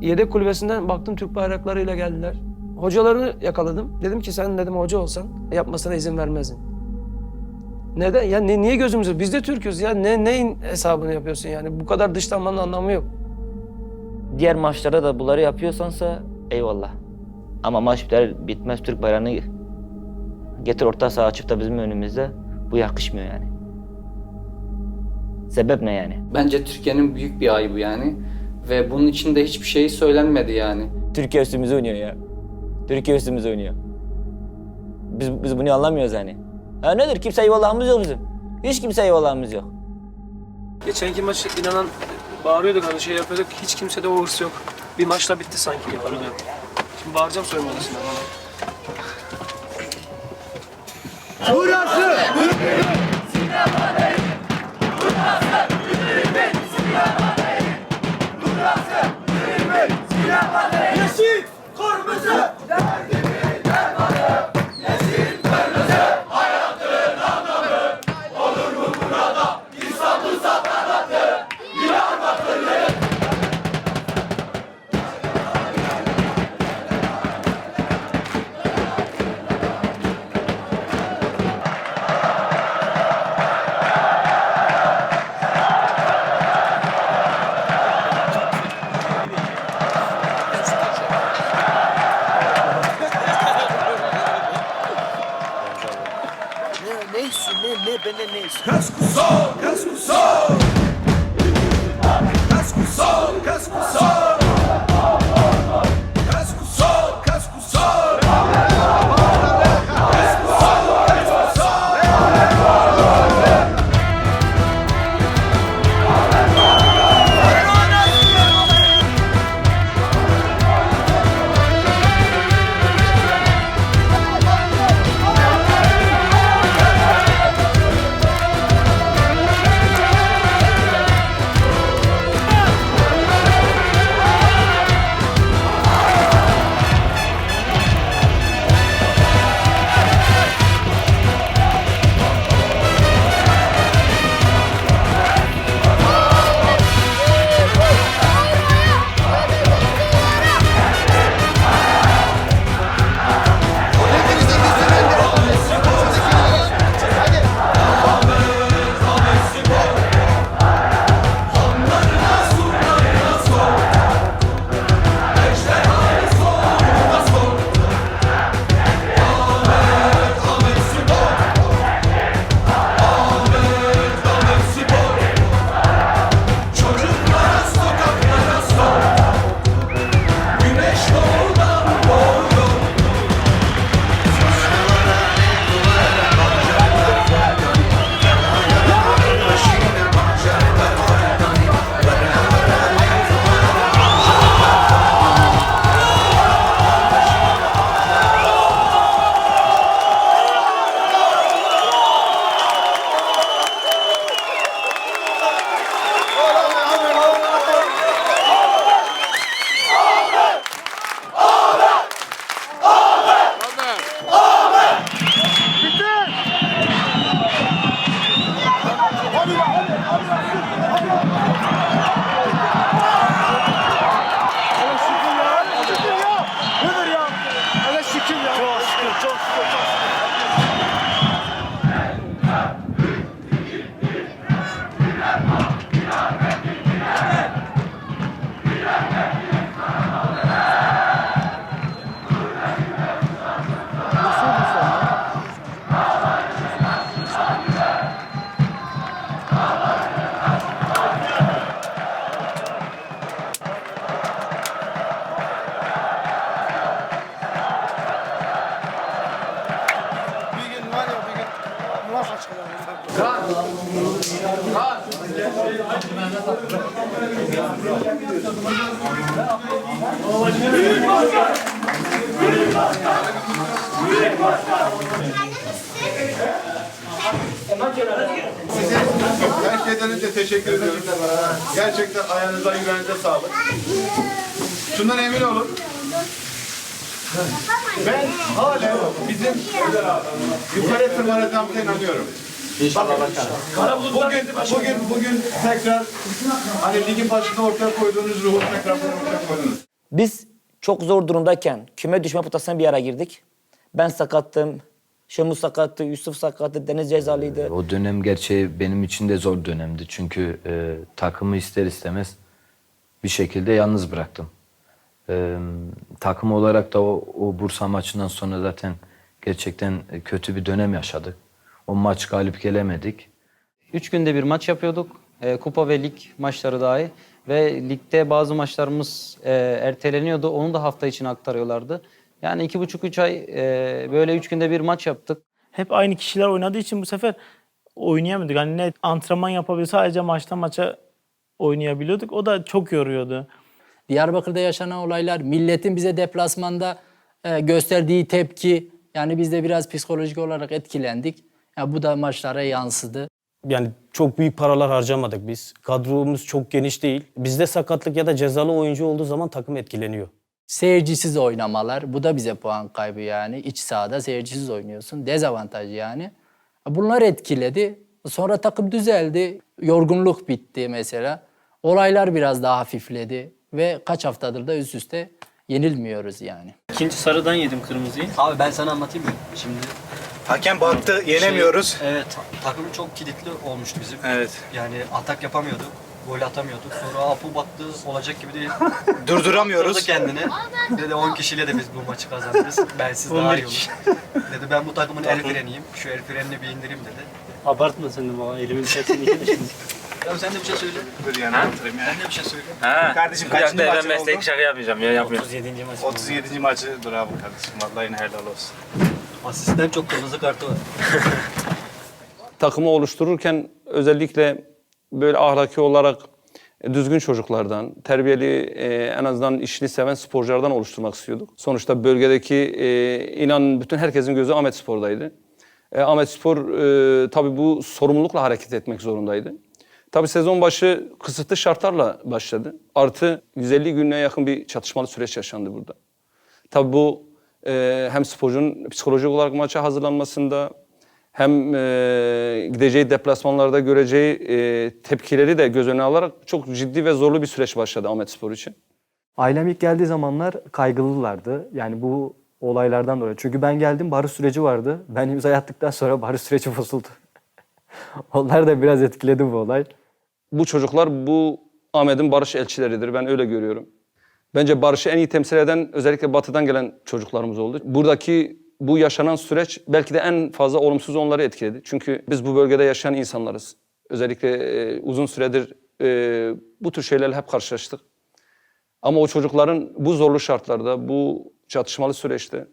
Yedek kulübesinden baktım Türk bayraklarıyla geldiler. Hocalarını yakaladım. Dedim ki sen dedim hoca olsan yapmasına izin vermezdin. Neden? Ya niye gözümüzü? Biz de Türk'üz ya. Neyin hesabını yapıyorsun yani? Bu kadar dışlanmanın anlamı yok. Diğer maçlarda da bunları yapıyorsansa eyvallah. Ama maç biter bitmez Türk bayrağını getir orta saha açıp da bizim önümüzde. Bu yakışmıyor yani. Sebep ne yani? Bence Türkiye'nin büyük bir ayıbı yani. Ve bunun için de hiçbir şey söylenmedi yani. Türkiye üstümüze oynuyor ya. Türkiye üstümüze oynuyor. Biz bunu anlamıyoruz yani. Ha nedir? Kimse eyvallahımız yok bizim. Hiç kimse eyvallahımız yok. Geçenki maç inanan bağırıyorduk hani şey yapıyorduk. Hiç kimsede o hırs yok. Bir maçla bitti sanki gibi oluyor. Şimdi bağıracağım soyunma odasına. Burası sinema değil. Burası ürün sinema değil. Burası ürün sinema değil. Yeşil, kırmızı, derdimin dermanı. Yeşil, kırmızı, hayatın anlamı. Olur mu burada İstanbul saltanatı? Diyarbakır'ın Cascusol, Cascusol. Cascusol, Cascusol. Cascusol, Cascusol. Nasıl açıklayacaksın? Her şeyden önce teşekkür ederim. Gerçekten ayağınıza yüreğinize sağlık. Şundan emin olun. Ben hala bizim yukarı tırmanacağımıza inanıyorum. İnşallah Bugün tekrar hani ligin başında ortaya koyduğunuz ruhu tekrar ortaya koydunuz. Biz çok zor durumdayken küme düşme potasına bir ara girdik. Ben sakattım, Şemuz sakattı, Yusuf sakattı, Deniz cezalıydı. O dönem gerçeği benim için de zor dönemdi. Çünkü takımı ister istemez bir şekilde yalnız bıraktım. Takım olarak da o Bursa maçından sonra zaten gerçekten kötü bir dönem yaşadık. O maç galip gelemedik. 3 günde bir maç yapıyorduk. Kupa ve lig maçları dahi. Ve ligde bazı maçlarımız erteleniyordu. Onu da hafta içine aktarıyorlardı. Yani 2,5-3 ay böyle 3 günde bir maç yaptık. Hep aynı kişiler oynadığı için bu sefer oynayamadık. Hani ne antrenman yapabiliyor, sadece maçtan maça oynayabiliyorduk. O da çok yoruyordu. Diyarbakır'da yaşanan olaylar, milletin bize deplasmanda gösterdiği tepki, yani biz de biraz psikolojik olarak etkilendik. Yani bu da maçlara yansıdı. Yani çok büyük paralar harcamadık biz. Kadromuz çok geniş değil. Bizde sakatlık ya da cezalı oyuncu olduğu zaman takım etkileniyor. Seyircisiz oynamalar, bu da bize puan kaybı yani. İç sahada seyircisiz oynuyorsun, dezavantaj yani. Bunlar etkiledi. Sonra takım düzeldi, yorgunluk bitti mesela. Olaylar biraz daha hafifledi ve kaç haftadır da üst üste yenilmiyoruz yani. İkinci sarıdan yedim kırmızıyı. Abi ben sana anlatayım mı? Şimdi Hakem baktı, yenemiyoruz. evet, takım çok kilitli olmuştu bizim. Evet. Yani atak yapamıyorduk, gol atamıyorduk. Sonra Apu baktı, olacak gibi değil. Durduramıyoruz. Durdu kendini. Dedi 10 kişiyle de biz bu maçı kazanırız. Bensiz daha iyi olur. Dedi ben bu takımın el freniyim. Şu el frenini bir indireyim dedi. Abartma sen de baba, elimin içerisinde iki şimdi. Ya sen de bir şey söyle. Dur yani hatırlayayım ya. Sen de bir şey söyle. Kardeşim kaçıncı maçı oldu? meslek şaka yapmayacağım ya, yapmıyorum. 37. maçı. 37. maçı dur abi kardeşim. Vallahi yine helal olsun. Asistten çok kırmızı kartı var. Takımı oluştururken özellikle böyle ahlaki olarak düzgün çocuklardan, terbiyeli, en azından işini seven sporculardan oluşturmak istiyorduk. Sonuçta bölgedeki inan bütün herkesin gözü Ahmetspor'daydı. Ahmetspor tabii bu sorumlulukla hareket etmek zorundaydı. Tabii sezon başı kısıtlı şartlarla başladı. Artı 150 günlüğe yakın bir çatışmalı süreç yaşandı burada. Tabii bu hem sporcunun psikolojik olarak maça hazırlanmasında hem gideceği deplasmanlarda göreceği tepkileri de göz önüne alarak çok ciddi ve zorlu bir süreç başladı Ahmetspor için. Ailem ilk geldiği zamanlar kaygılılardı. Yani bu olaylardan dolayı. Çünkü ben geldim, barış süreci vardı. Ben imza attıktan sonra barış süreci bozuldu. Onlar da biraz etkiledi bu olay. Bu çocuklar bu Ahmet'in barış elçileridir. Ben öyle görüyorum. Bence barışı en iyi temsil eden özellikle batıdan gelen çocuklarımız oldu. Buradaki bu yaşanan süreç belki de en fazla olumsuz onları etkiledi. Çünkü biz bu bölgede yaşayan insanlarız. Özellikle uzun süredir bu tür şeylerle hep karşılaştık. Ama o çocukların bu zorlu şartlarda, bu çatışmalı süreçte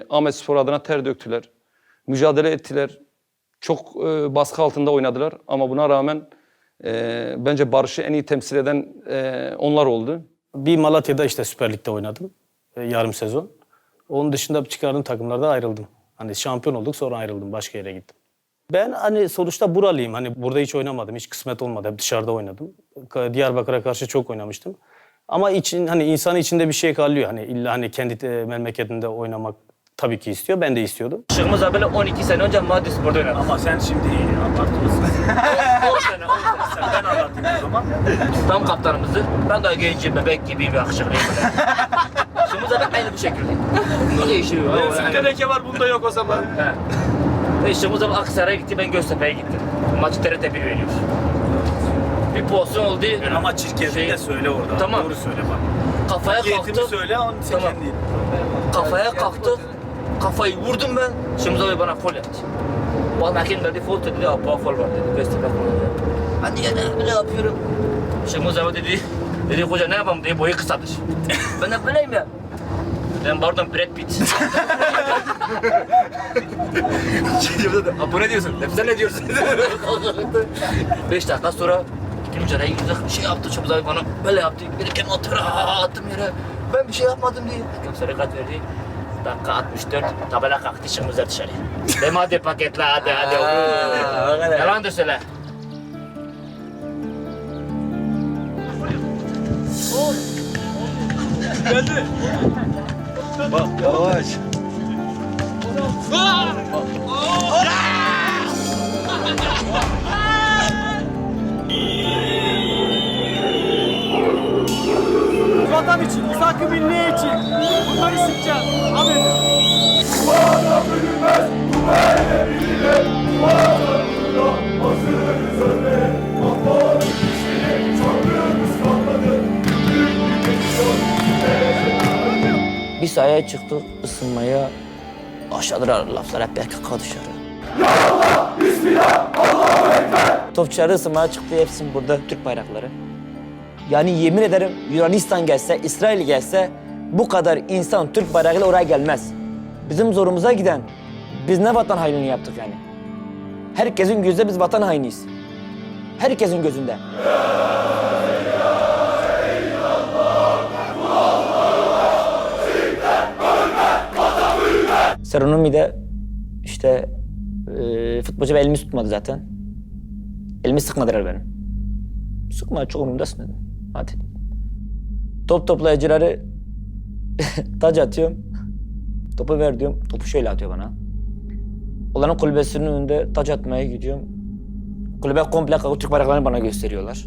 Ahmetspor adına ter döktüler. Mücadele ettiler. Çok baskı altında oynadılar. Ama buna rağmen bence barışı en iyi temsil eden onlar oldu. Bir Malatya'da işte Süper Lig'de oynadım yarım sezon. Onun dışında çıkardığım takımlarda ayrıldım. Hani şampiyon olduk, sonra ayrıldım, başka yere gittim. Ben hani sonuçta buralıyım. Hani burada hiç oynamadım, hiç kısmet olmadı. Hep dışarıda oynadım. Diyarbakır'a karşı çok oynamıştım. Ama hani insanın içinde bir şey kalıyor. Hani illa hani kendi memleketinde oynamak tabii ki istiyor. Ben de istiyordum. Şıkımız böyle 12 sene önce Maddi Spor'da oynadım. Ama sen şimdi abartıyorsun. 10 sene sen, ben anlatayım o zaman. Tam kaptanımızdır. Ben de gencim, bebek gibi bir akışıklıyım böyle. Şıkımız aynı bu şekilde. Bu değişiyor. Benim Sütteneke var, bunda yok o zaman. Ve Şıkımız Aksaray'a gitti, ben Göztepe'ye gittim. Maçı TRT 1 veriyor. Bir pozisyon oldu. Ama çirkefliği de söyle orada. Tamam. Doğru söyle bak. Kafaya Niyetimi kalktı. söyle, onun için Tamam. değil. Kafaya kalktı. Kafayı vurdum ben. Şımız abi bana fol etti. Bana hakem dedi fol dedi. Apa fol var dedi. Göztepe fol dedi. Ben de ne yapıyorum? Şımız abi dedi. Dedi hoca ne yapalım dedi. Boyu kısadır. Ben de böyleyim ya. Ben pardon Brad Pitt. Bu ne diyorsun? Sen ne diyorsun? 5 dakika sonra gittim mücadeleye girdik. Şey yaptı çok güzel bana. Böyle yaptı. Bir kendimi attım yere. Ben bir şey yapmadım diye. Hakem sarıkat verdi. Dakika 64. Tabela kalktı çıkmışlar dışarı. Deme hadi paketle hadi. Yalan da söyle. Geldi. Bak yavaş. Vatan için, ıslak milli için. Bunları sıkacağız. Amin. Bu adam ölünmez, bu böyle bilinir. Bu adamında basırız önüne. Ampağın işini çarpıyoruz kalmadı. Büyük bir geçiyor. Bir sahaya çıktık ısınmaya. Başladılar laflar hep PKK dışarı. Ya Allah, Bismillah, Allahu Ekber. Topçuları ısınmaya çıktı hepsinin burada Türk bayrakları. Yani yemin ederim Yunanistan gelse, İsrail gelse bu kadar insan Türk bayrağıyla oraya gelmez. Bizim zorumuza giden, biz ne vatan hainliği yaptık yani? Herkesin gözünde biz vatan hainiyiz. Herkesin gözünde. Seronomide işte futbolcu ve elimi tutmadı zaten. Elimi sıkmadılar benim. Sıkma çok umurumdasın dedim. Hadi. Top toplayıcıları taç atıyorum. Topu ver diyorum. Topu şöyle atıyor bana. Onların kulübesinin önünde taç atmaya gidiyorum. Kulübe komple Türk bayraklarını bana gösteriyorlar.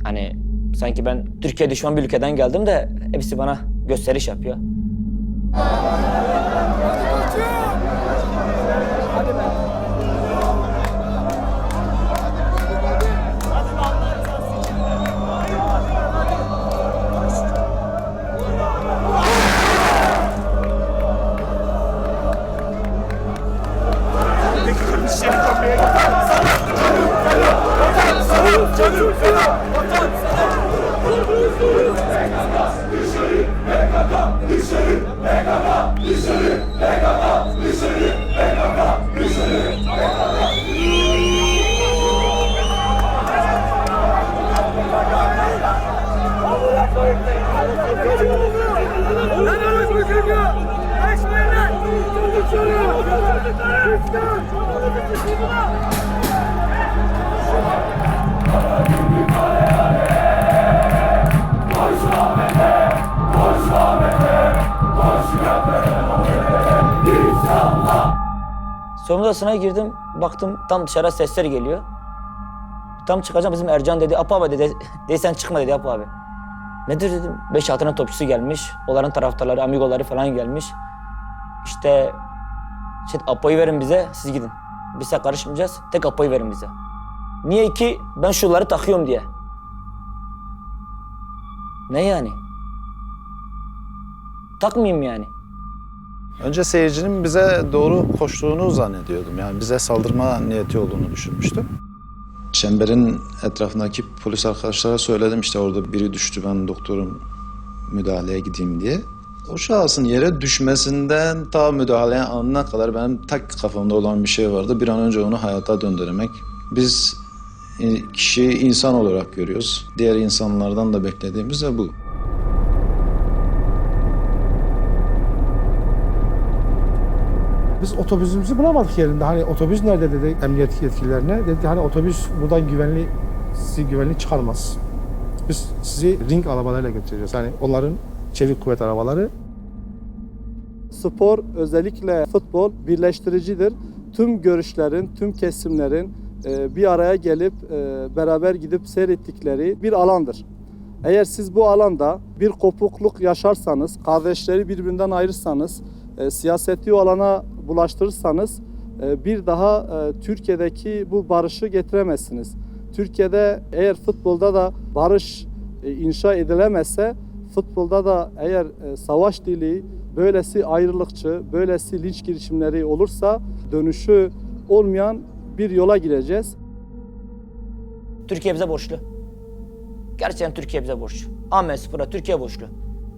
Hani sanki ben Türkiye düşman bir ülkeden geldim de hepsi bana gösteriş yapıyor. Soyunma odasına girdim, baktım tam dışarı sesler geliyor. Tam çıkacağım bizim Ercan dedi, Apo abi dedi, sen çıkma dedi Apo abi. Nedir dedim, 5-6 tane topçusu gelmiş, onların taraftarları, amigoları falan gelmiş. İşte Apo'yu verin bize, siz gidin. Biz de karışmayacağız, tek Apo'yu verin bize. Niye ki? Ben şunları takıyorum diye. Ne yani? Takmayayım yani. Önce seyircinin bize doğru koştuğunu zannediyordum. Yani bize saldırma niyeti olduğunu düşünmüştüm. Çemberin etrafındaki polis arkadaşlara söyledim işte orada biri düştü ben doktorum müdahaleye gideyim diye. O şahsın yere düşmesinden ta müdahaleye anına kadar benim tek kafamda olan bir şey vardı. Bir an önce onu hayata döndürmek. Biz kişiyi insan olarak görüyoruz. Diğer insanlardan da beklediğimiz de bu. Biz otobüsümüzü bulamadık yerinde. Hani otobüs nerede dedi emniyet yetkililerine. Dedi hani otobüs buradan sizi güvenli çıkarmaz. Biz sizi ring arabalarıyla götüreceğiz. Hani onların çevik kuvvet arabaları. Spor, özellikle futbol birleştiricidir. Tüm görüşlerin, tüm kesimlerin bir araya gelip beraber gidip seyrettikleri bir alandır. Eğer siz bu alanda bir kopukluk yaşarsanız, kardeşleri birbirinden ayırırsanız, siyaseti o alana bulaştırırsanız bir daha Türkiye'deki bu barışı getiremezsiniz. Türkiye'de eğer futbolda da barış inşa edilemezse, futbolda da eğer savaş dili, böylesi ayrılıkçı, böylesi linç girişimleri olursa dönüşü olmayan bir yola gireceğiz. Türkiye bize borçlu. Gerçekten Türkiye bize borçlu. Ahmetspor'a Türkiye borçlu.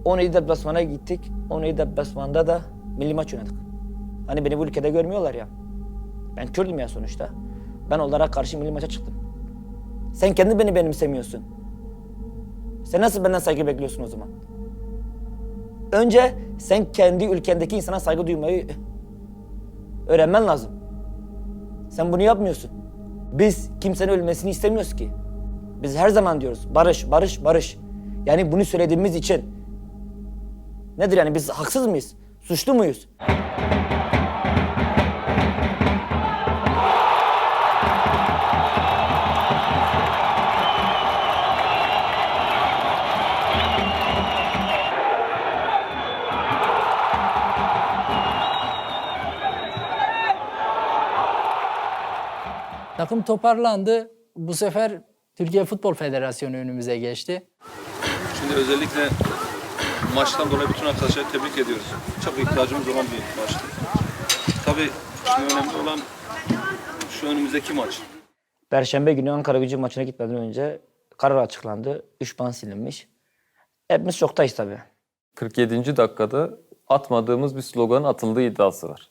17 deplasmana gittik. 17 deplasmanda da milli maç oynadık. Hani beni bu ülkede görmüyorlar ya. Ben Kürdüm ya sonuçta. Ben onlara karşı milli maça çıktım. Sen kendin beni benimsemiyorsun. Sen nasıl benden saygı bekliyorsun o zaman? Önce sen kendi ülkendeki insana saygı duymayı öğrenmen lazım. Sen bunu yapmıyorsun. Biz kimsenin ölmesini istemiyoruz ki. Biz her zaman diyoruz barış, barış, barış. Yani bunu söylediğimiz için nedir yani biz haksız mıyız? Suçlu muyuz? Takım toparlandı. Bu sefer Türkiye Futbol Federasyonu önümüze geçti. Şimdi özellikle maçtan dolayı bütün arkadaşları tebrik ediyoruz. Çok ihtiyacımız olan bir maçtı. Tabii şimdi önemli olan şu önümüzdeki maç. Perşembe günü Ankaragücü maçına gitmeden önce karar açıklandı. 3 puan silinmiş. Hepimiz şoktayız tabii. 47. dakikada atmadığımız bir slogan atıldığı iddiası var.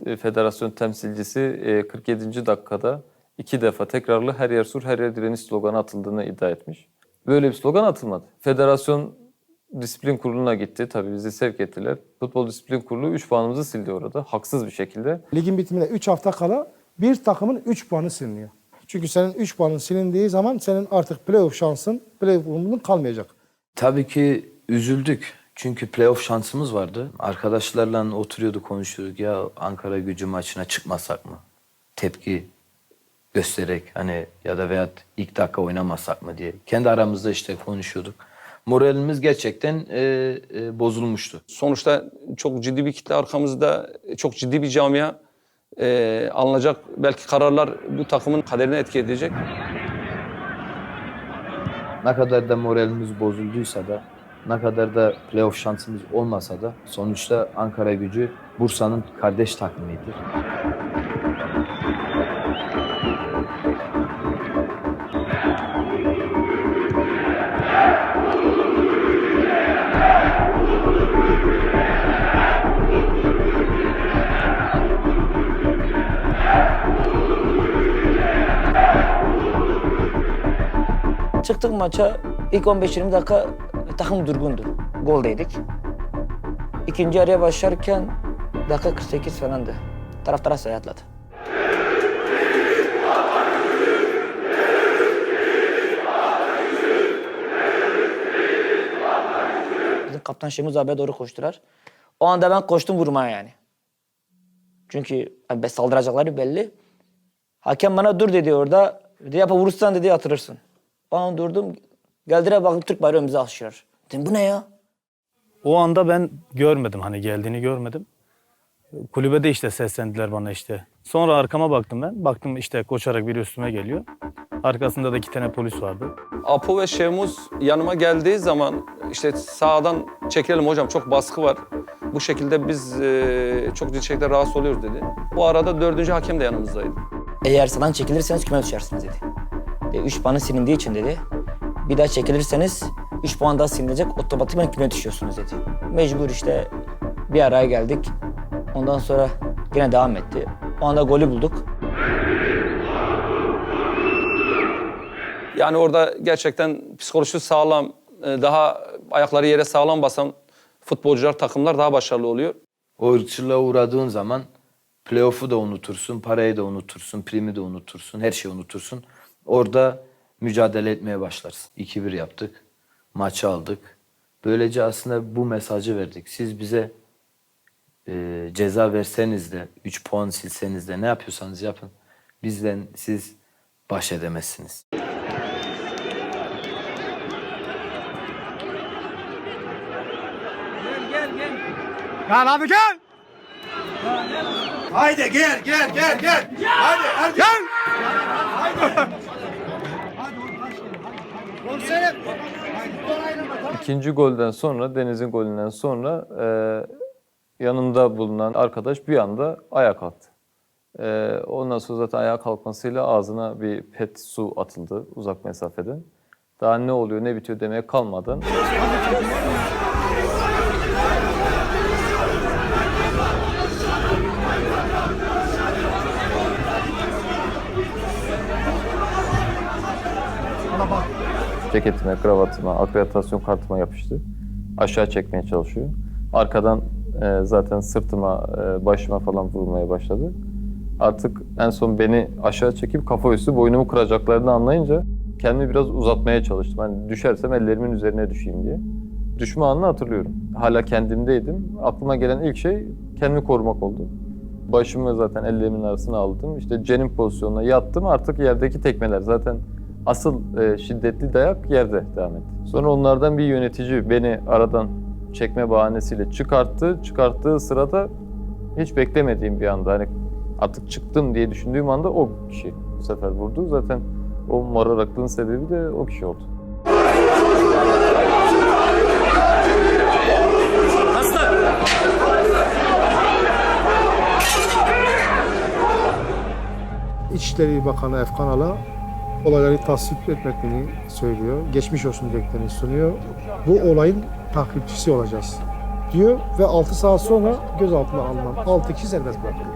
Federasyon temsilcisi 47. dakikada 2 defa tekrarlı her yer sur her yer direniş sloganı atıldığını iddia etmiş. Böyle bir slogan atılmadı. Federasyon disiplin kuruluna gitti. Tabii bizi sevk ettiler. Futbol disiplin kurulu 3 puanımızı sildi orada. Haksız bir şekilde. Ligin bitimine 3 hafta kala bir takımın 3 puanı siliniyor. Çünkü senin 3 puanın silindiği zaman senin artık playoff şansın, playoff umudun kalmayacak. Tabii ki üzüldük. Çünkü playoff şansımız vardı. Arkadaşlarla oturuyorduk, konuşuyorduk. Ya Ankaragücü maçına çıkmasak mı? Tepki göstererek hani ya da veyahut ilk dakika oynamasak mı diye. Kendi aramızda işte konuşuyorduk. Moralimiz gerçekten bozulmuştu. Sonuçta çok ciddi bir kitle arkamızda, çok ciddi bir camia. Alınacak belki kararlar bu takımın kaderini etki edecek. Ne kadar da moralimiz bozulduysa da, ne kadar da playoff şansımız olmasa da sonuçta Ankaragücü Bursa'nın kardeş takımıydı. Çıktık maça ilk 15-20 dakika takım durgundu. Goldeydik. İkinci yarıya başlarken dakika 48 falandı. Taraftara sayatladı. Bizim kaptan Şemuz abiye doğru koştular. O anda ben koştum vurmaya yani. Çünkü saldıracakları belli. Hakem bana dur dedi orada. Dedi yapa vurursan dedi atırırsın. Ben durdum. Geldiler baktım Türk bayrağı bize asıyor. Dedim bu ne ya? O anda ben görmedim, hani geldiğini görmedim. Kulübede işte seslendiler bana işte. Sonra arkama baktım ben. Baktım işte koşarak biri üstüme geliyor. Arkasında da 2 tane polis vardı. Apo ve Şemuz yanıma geldiği zaman işte sağdan çekelim hocam çok baskı var. Bu şekilde biz çok ciddi şekilde rahatsız oluyoruz dedi. Bu arada 4. hakem de yanımızdaydı. Eğer sadan çekilirseniz küme düşersiniz dedi. 3 puanı silindiği için dedi. Bir daha çekilirseniz 3 puan daha silinecek, otomatikman küme düşüyorsunuz dedi. Mecbur işte bir araya geldik. Ondan sonra yine devam etti. O anda golü bulduk. Yani orada gerçekten psikolojisi sağlam, daha ayakları yere sağlam basan futbolcular, takımlar daha başarılı oluyor. O ırkçılığa uğradığın zaman playoff'u da unutursun, parayı da unutursun, primi de unutursun, her şeyi unutursun. Orada mücadele etmeye başlarsın. 2-1 yaptık, maçı aldık. Böylece aslında bu mesajı verdik. Siz bize ceza verseniz de, 3 puan silseniz de ne yapıyorsanız yapın. Bizden siz baş edemezsiniz. Gel abi gel. Haydi gel. Haydi gel. İkinci golden sonra, Deniz'in golünden sonra yanımda bulunan arkadaş bir anda ayağa kalktı. Ondan sonra zaten ayağa kalkmasıyla ağzına bir pet su atıldı uzak mesafeden. Daha ne oluyor ne bitiyor demeye kalmadan ceketime, kravatıma, akreditasyon kartıma yapıştı. Aşağı çekmeye çalışıyor. Arkadan zaten sırtıma, başıma falan vurmaya başladı. Artık en son beni aşağı çekip kafa üstü boynumu kıracaklarını anlayınca kendimi biraz uzatmaya çalıştım. Hani düşersem ellerimin üzerine düşeyim diye. Düşme anını hatırlıyorum. Hala kendimdeydim. Aklıma gelen ilk şey kendimi korumak oldu. Başımı zaten ellerimin arasına aldım. İşte cenin pozisyonuna yattım. Artık yerdeki tekmeler zaten asıl şiddetli dayak yerde devam etti. Sonra onlardan bir yönetici beni aradan çekme bahanesiyle çıkarttı. Çıkarttığı sırada hiç beklemediğim bir anda hani artık çıktım diye düşündüğüm anda o kişi bu sefer vurdu. Zaten o moraraklığın sebebi de o kişi oldu. İçişleri Bakanı Efkan Ala olayları tasvip etmeklerini söylüyor. Geçmiş olsun dileklerini sunuyor. Bu olayın takipçisi olacağız diyor ve 6 saat sonra gözaltına alınan 6 kişi serbest bırakılıyor.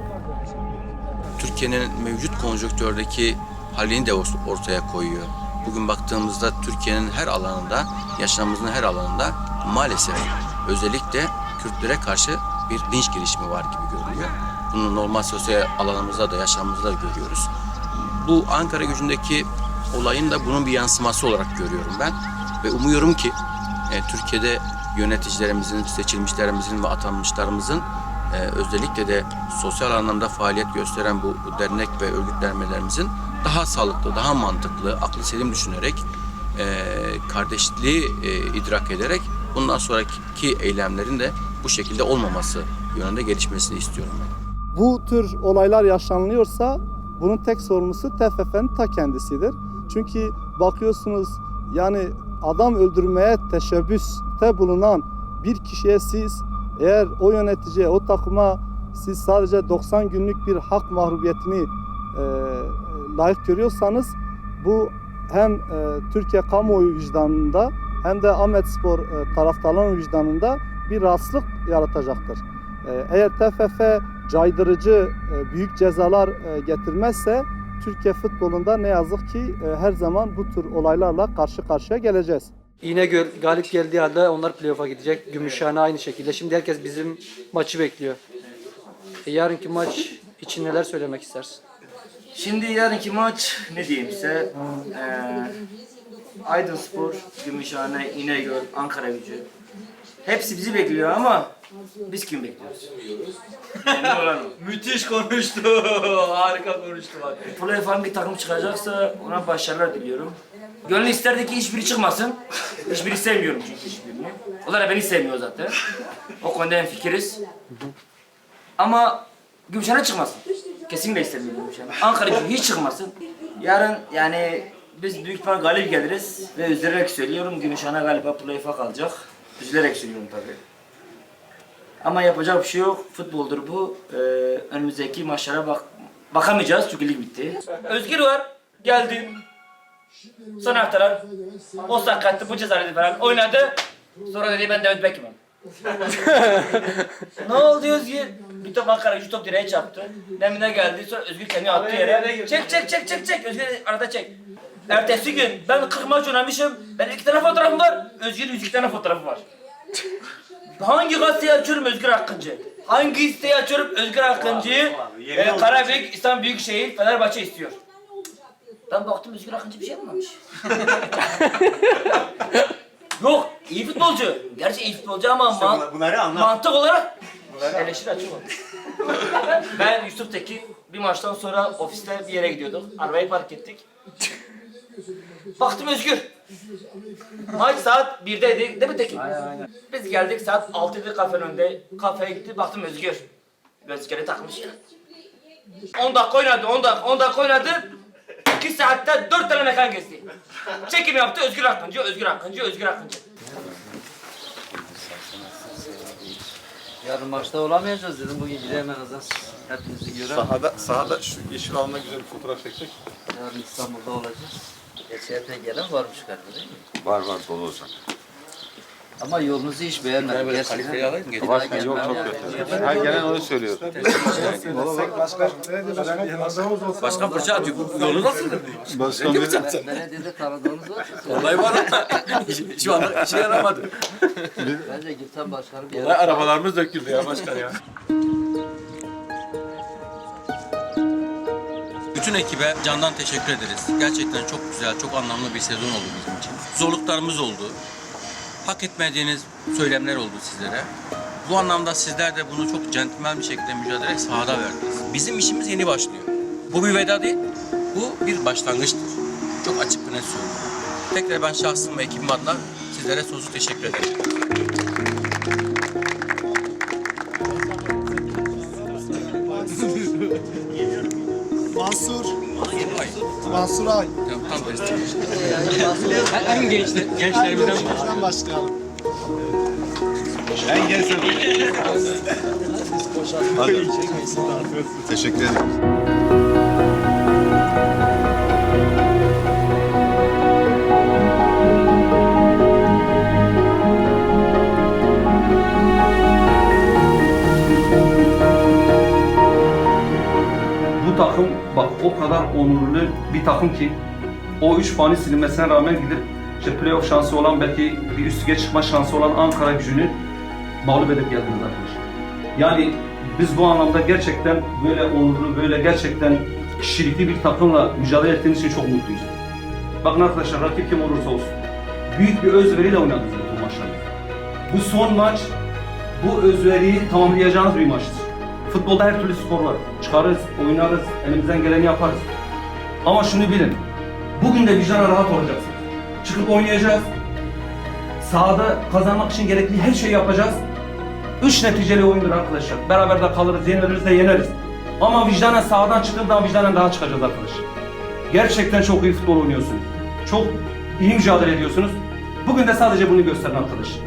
Türkiye'nin mevcut konjonktürdeki halini de ortaya koyuyor. Bugün baktığımızda Türkiye'nin her alanında, yaşamımızın her alanında maalesef özellikle Kürtlere karşı bir linç girişimi var gibi görünüyor. Bunu normal sosyal alanımızda da yaşamımızda da görüyoruz. Bu Ankara Gücü'ndeki olayın da bunun bir yansıması olarak görüyorum ben. Ve umuyorum ki Türkiye'de yöneticilerimizin, seçilmişlerimizin ve atanmışlarımızın özellikle de sosyal anlamda faaliyet gösteren bu dernek ve örgütlenmelerimizin daha sağlıklı, daha mantıklı, aklı selim düşünerek, kardeşliği idrak ederek bundan sonraki eylemlerin de bu şekilde olmaması yönünde gelişmesini istiyorum ben. Bu tür olaylar yaşanılıyorsa bunun tek sorumlusu TFF'nin ta kendisidir. Çünkü bakıyorsunuz yani adam öldürmeye teşebbüste bulunan bir kişiye siz eğer o yöneticiye, o takıma siz sadece 90 günlük bir hak mahrubiyetini layık görüyorsanız bu hem Türkiye kamuoyu vicdanında hem de Ahmetspor taraftarların vicdanında bir rahatsızlık yaratacaktır. Eğer TFF caydırıcı büyük cezalar getirmezse Türkiye futbolunda ne yazık ki her zaman bu tür olaylarla karşı karşıya geleceğiz. İnegöl galip geldiği halde onlar playoff'a gidecek. Gümüşhane aynı şekilde. Şimdi herkes bizim maçı bekliyor. Yarınki maç için neler söylemek istersin? Şimdi yarınki maç ne diyeyim size? Aydınspor, Gümüşhane, İnegöl, Ankara Gücü. Hepsi bizi bekliyor ama biz kim bekliyoruz? Müthiş konuştu. Harika konuştu bak. Playoff'tan bir takım çıkacaksa ona başarılar diliyorum. Gönül isterdi ki hiçbiri çıkmasın. Hiçbiri sevmiyorum çünkü hiçbirini. Onlar da beni sevmiyor zaten. O konuda hemfikiriz. Ama Gümüşhane çıkmasın. Kesinlikle istemiyorum Gümüşhane. Ankara Gücü hiç çıkmasın. Yarın yani biz büyük ihtimal galip geliriz ve üzülerek söylüyorum Gümüşhane galiba playoff'a kalacak. Üzülerek söylüyorum tabii. Ama yapacak bir şey yok. Futboldur bu. Önümüzdeki maçlara bakamayacağız çünkü lig bitti. Özgür var. Geldi. Son haftalar o sakattı, bu cezalıydı falan oynadı. Sonra dedi ben David Beckham'ım. Ne oldu Özgür? Bir top Ankara Gücü top direğe çarptı. Demine geldi sonra Özgür kendini attı yere. Çek. Özgür arada çek. Ertesi gün ben 40 maç oynamışım. Ben 2 tane fotoğrafım var. Özgür'ün 102 tane fotoğrafı var. Hangi gazeteyi açıyorum Özgür Akıncı? Hangi siteyi açıyorum Özgür Akıncı'yı? Karabük, İstanbul Büyükşehir, Fenerbahçe istiyor. Ben baktım Özgür Akıncı bir şey yapmamış. Yok, iyi futbolcu. Gerçi iyi futbolcu ama mantık olarak eleştiri açık oldu. Ben Yusuf Tekin bir maçtan sonra ofiste bir yere gidiyorduk. Arabayı park ettik. Baktım Özgür. Maç saat 1'deydi değil mi Tekin? Aynen. Biz geldik saat 6'ydı kafenin önünde. Kafeye gitti baktım Özgür. Özgür'e takmış ya. 10 dakika oynadı. 2 saatte 4 tane mekan gezdi. Çekim yaptı Özgür Akıncı. Yarın maçta olamayacağız dedim. Bugün gidelim en azından hepinizi görelim. Sahada şu yeşil alana güzel bir fotoğraf çekecek. Yarın İstanbul'da olacağız. Geçerken gelen varmış galiba değil mi? Var dolu olacak. Ama yolunuzu hiç beğenmedim. Gerçekten. Yok çok kötü. Her gelen onu söylüyor. Başkan fırça atıyor. Yolu nasıldır? Başkan Belediyede tanıdığınız var. Olay var ama şu anda işe yaramadı. Bence Gülten Başkanı bir Olay arabalarımız döküldü ya başkan ya. Bütün ekibe candan teşekkür ederiz. Gerçekten çok güzel, çok anlamlı bir sezon oldu bizim için. Zorluklarımız oldu. Hak etmediğiniz söylemler oldu sizlere. Bu anlamda sizler de bunu çok centilmen bir şekilde mücadele sahada verdiniz. Bizim işimiz yeni başlıyor. Bu bir veda değil, bu bir başlangıçtır. Çok açık ve net söylüyorum. Tekrar ben şahsım ve ekibim adına sizlere sonsuz teşekkür ederim. Mansur. Mansur Ay. En gençlerimizden başlayalım. En gençler. Hadi. Teşekkür ederim. Bu takım bak o kadar onurlu bir takım ki o 3 puanı silinmesine rağmen gidip işte playoff şansı olan belki bir üst lige çıkma şansı olan Ankara Gücü'nü mağlup edip geldiniz arkadaşlar. Yani biz bu anlamda gerçekten böyle onurlu, böyle gerçekten kişilikli bir takımla mücadele ettiğimiz için çok mutluyuz. Bakın arkadaşlar rakip kim olursa olsun büyük bir özveriyle oynadınız bu maçları. Bu son maç bu özveriyi tamamlayacağınız bir maçtır. Futbolda her türlü skor var. Çıkarız, oynarız, elimizden geleni yaparız. Ama şunu bilin, bugün de vicdana rahat olacaksınız. Çıkıp oynayacağız. Sahada kazanmak için gerekli her şeyi yapacağız. 3 neticeli oyundur arkadaşlar. Beraber de kalırız, yeniliriz de yeneriz. Ama vicdanen sahadan çıkıp daha vicdanen daha çıkacağız arkadaşlar. Gerçekten çok iyi futbol oynuyorsunuz. Çok iyi mücadele ediyorsunuz. Bugün de sadece bunu gösterin arkadaşlar.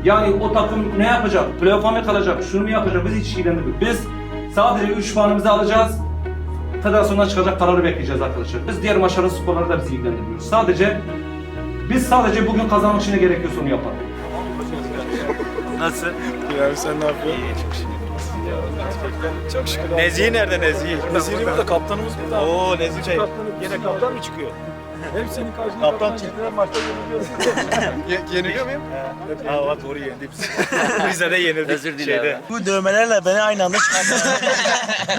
Yani o takım ne yapacak? Playoff'a mı kalacak? Şunu mu yapacak? Biz hiç ilgilendirmiyoruz. Biz sadece 3 puanımızı alacağız. Federasyondan çıkacak kararı bekleyeceğiz arkadaşlar. Biz diğer maçların skorları da bizi ilgilendirmiyoruz. Biz sadece bugün kazanmak için ne gerekiyorsa onu yapalım. Nasıl? Ya sen ne yapıyorsun? İyi, çok şükür. Çok şükür. Nezih nerede Nezih? Nezih burada, kaptanımız burada. Oo Nezih kaptanı. Yine kaptan mı çıkıyor? Hep senin karşında kaptan çıkıyor. Maçta yeniliyorsun. Yeniliyor muyum? Ha doğru yendik. Bize de yenildik. Özür dilerim. Bu dövmelerle beni aynı anda çıkarttı.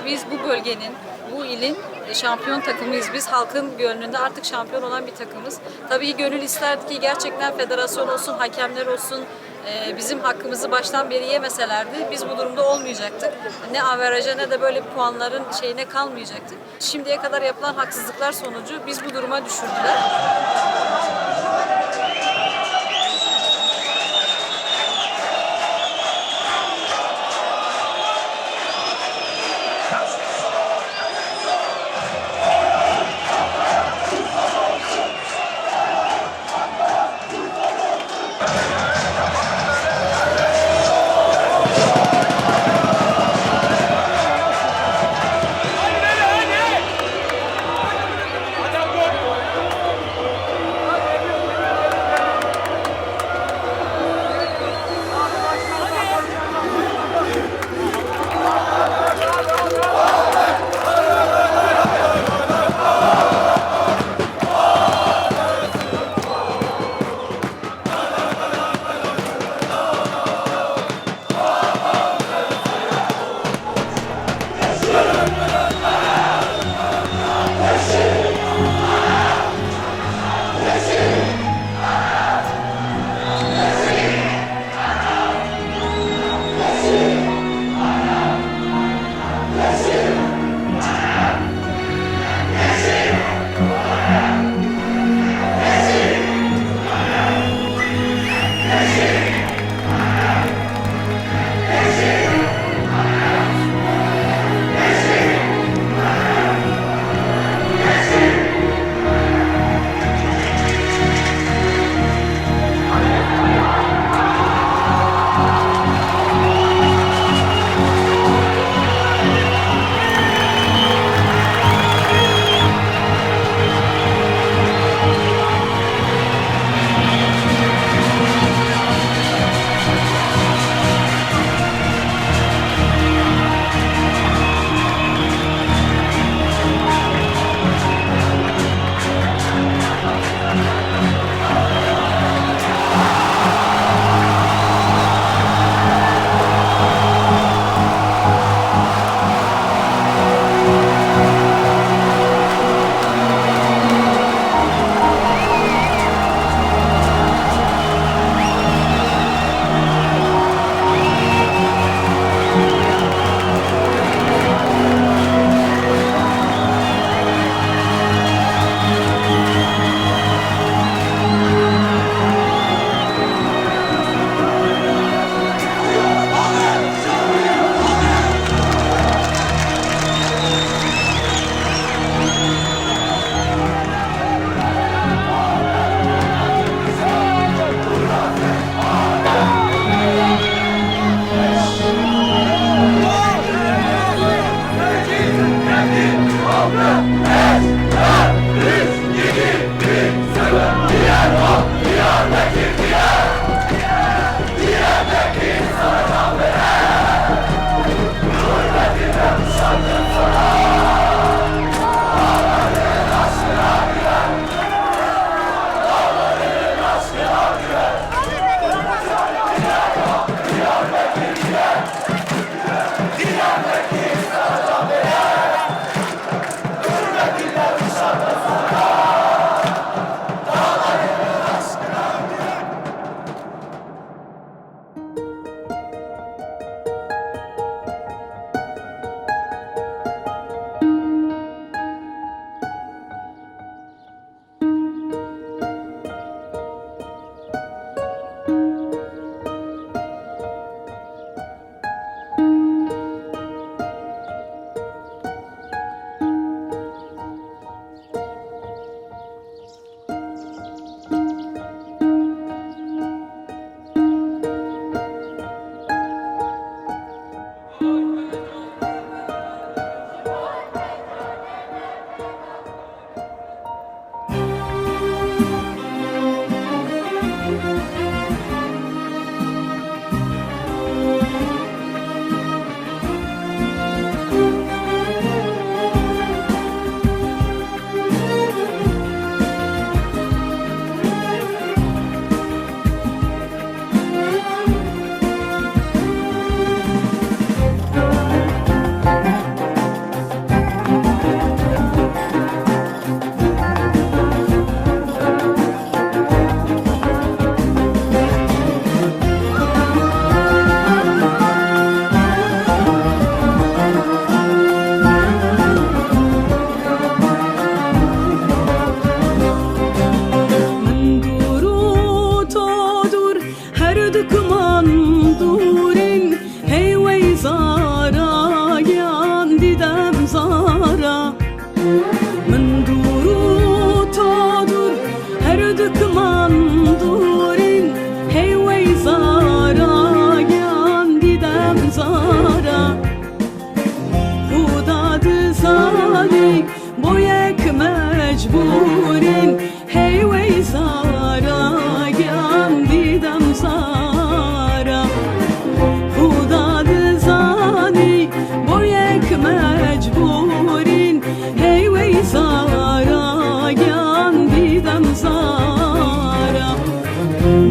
Biz bu bölgenin, bu ilin şampiyon takımıyız. Biz halkın gönlünde artık şampiyon olan bir takımız. Tabii ki gönül isterdi ki gerçekten federasyon olsun, hakemler olsun, bizim hakkımızı baştan beri yemeselerdi biz bu durumda olmayacaktık. Ne averaja ne de böyle puanların şeyine kalmayacaktık. Şimdiye kadar yapılan haksızlıklar sonucu biz bu duruma düşürdüler.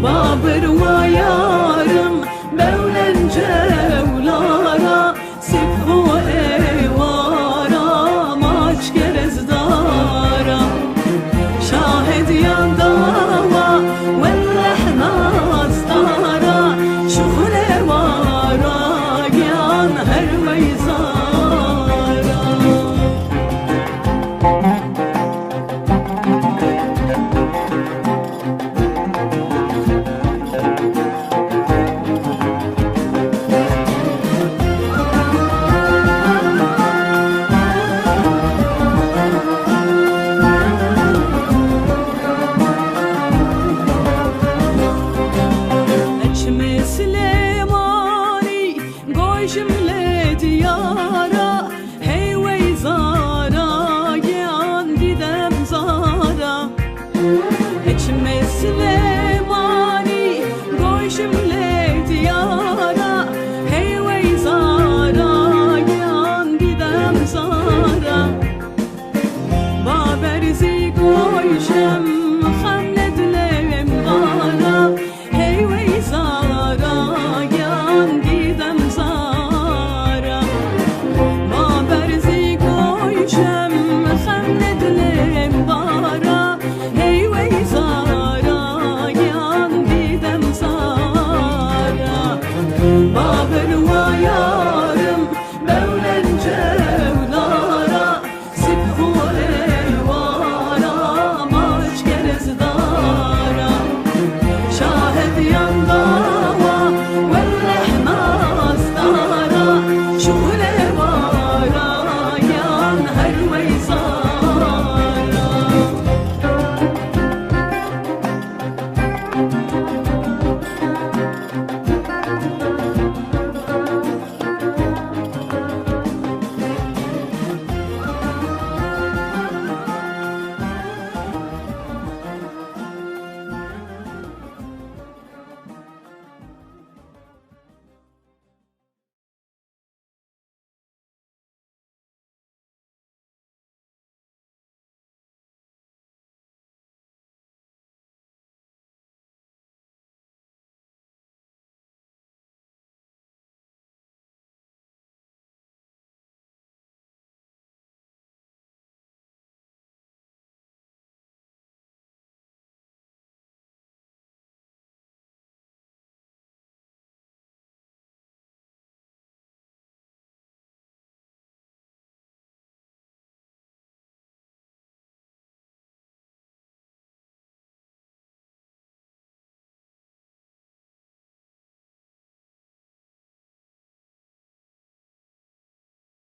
Babır vaya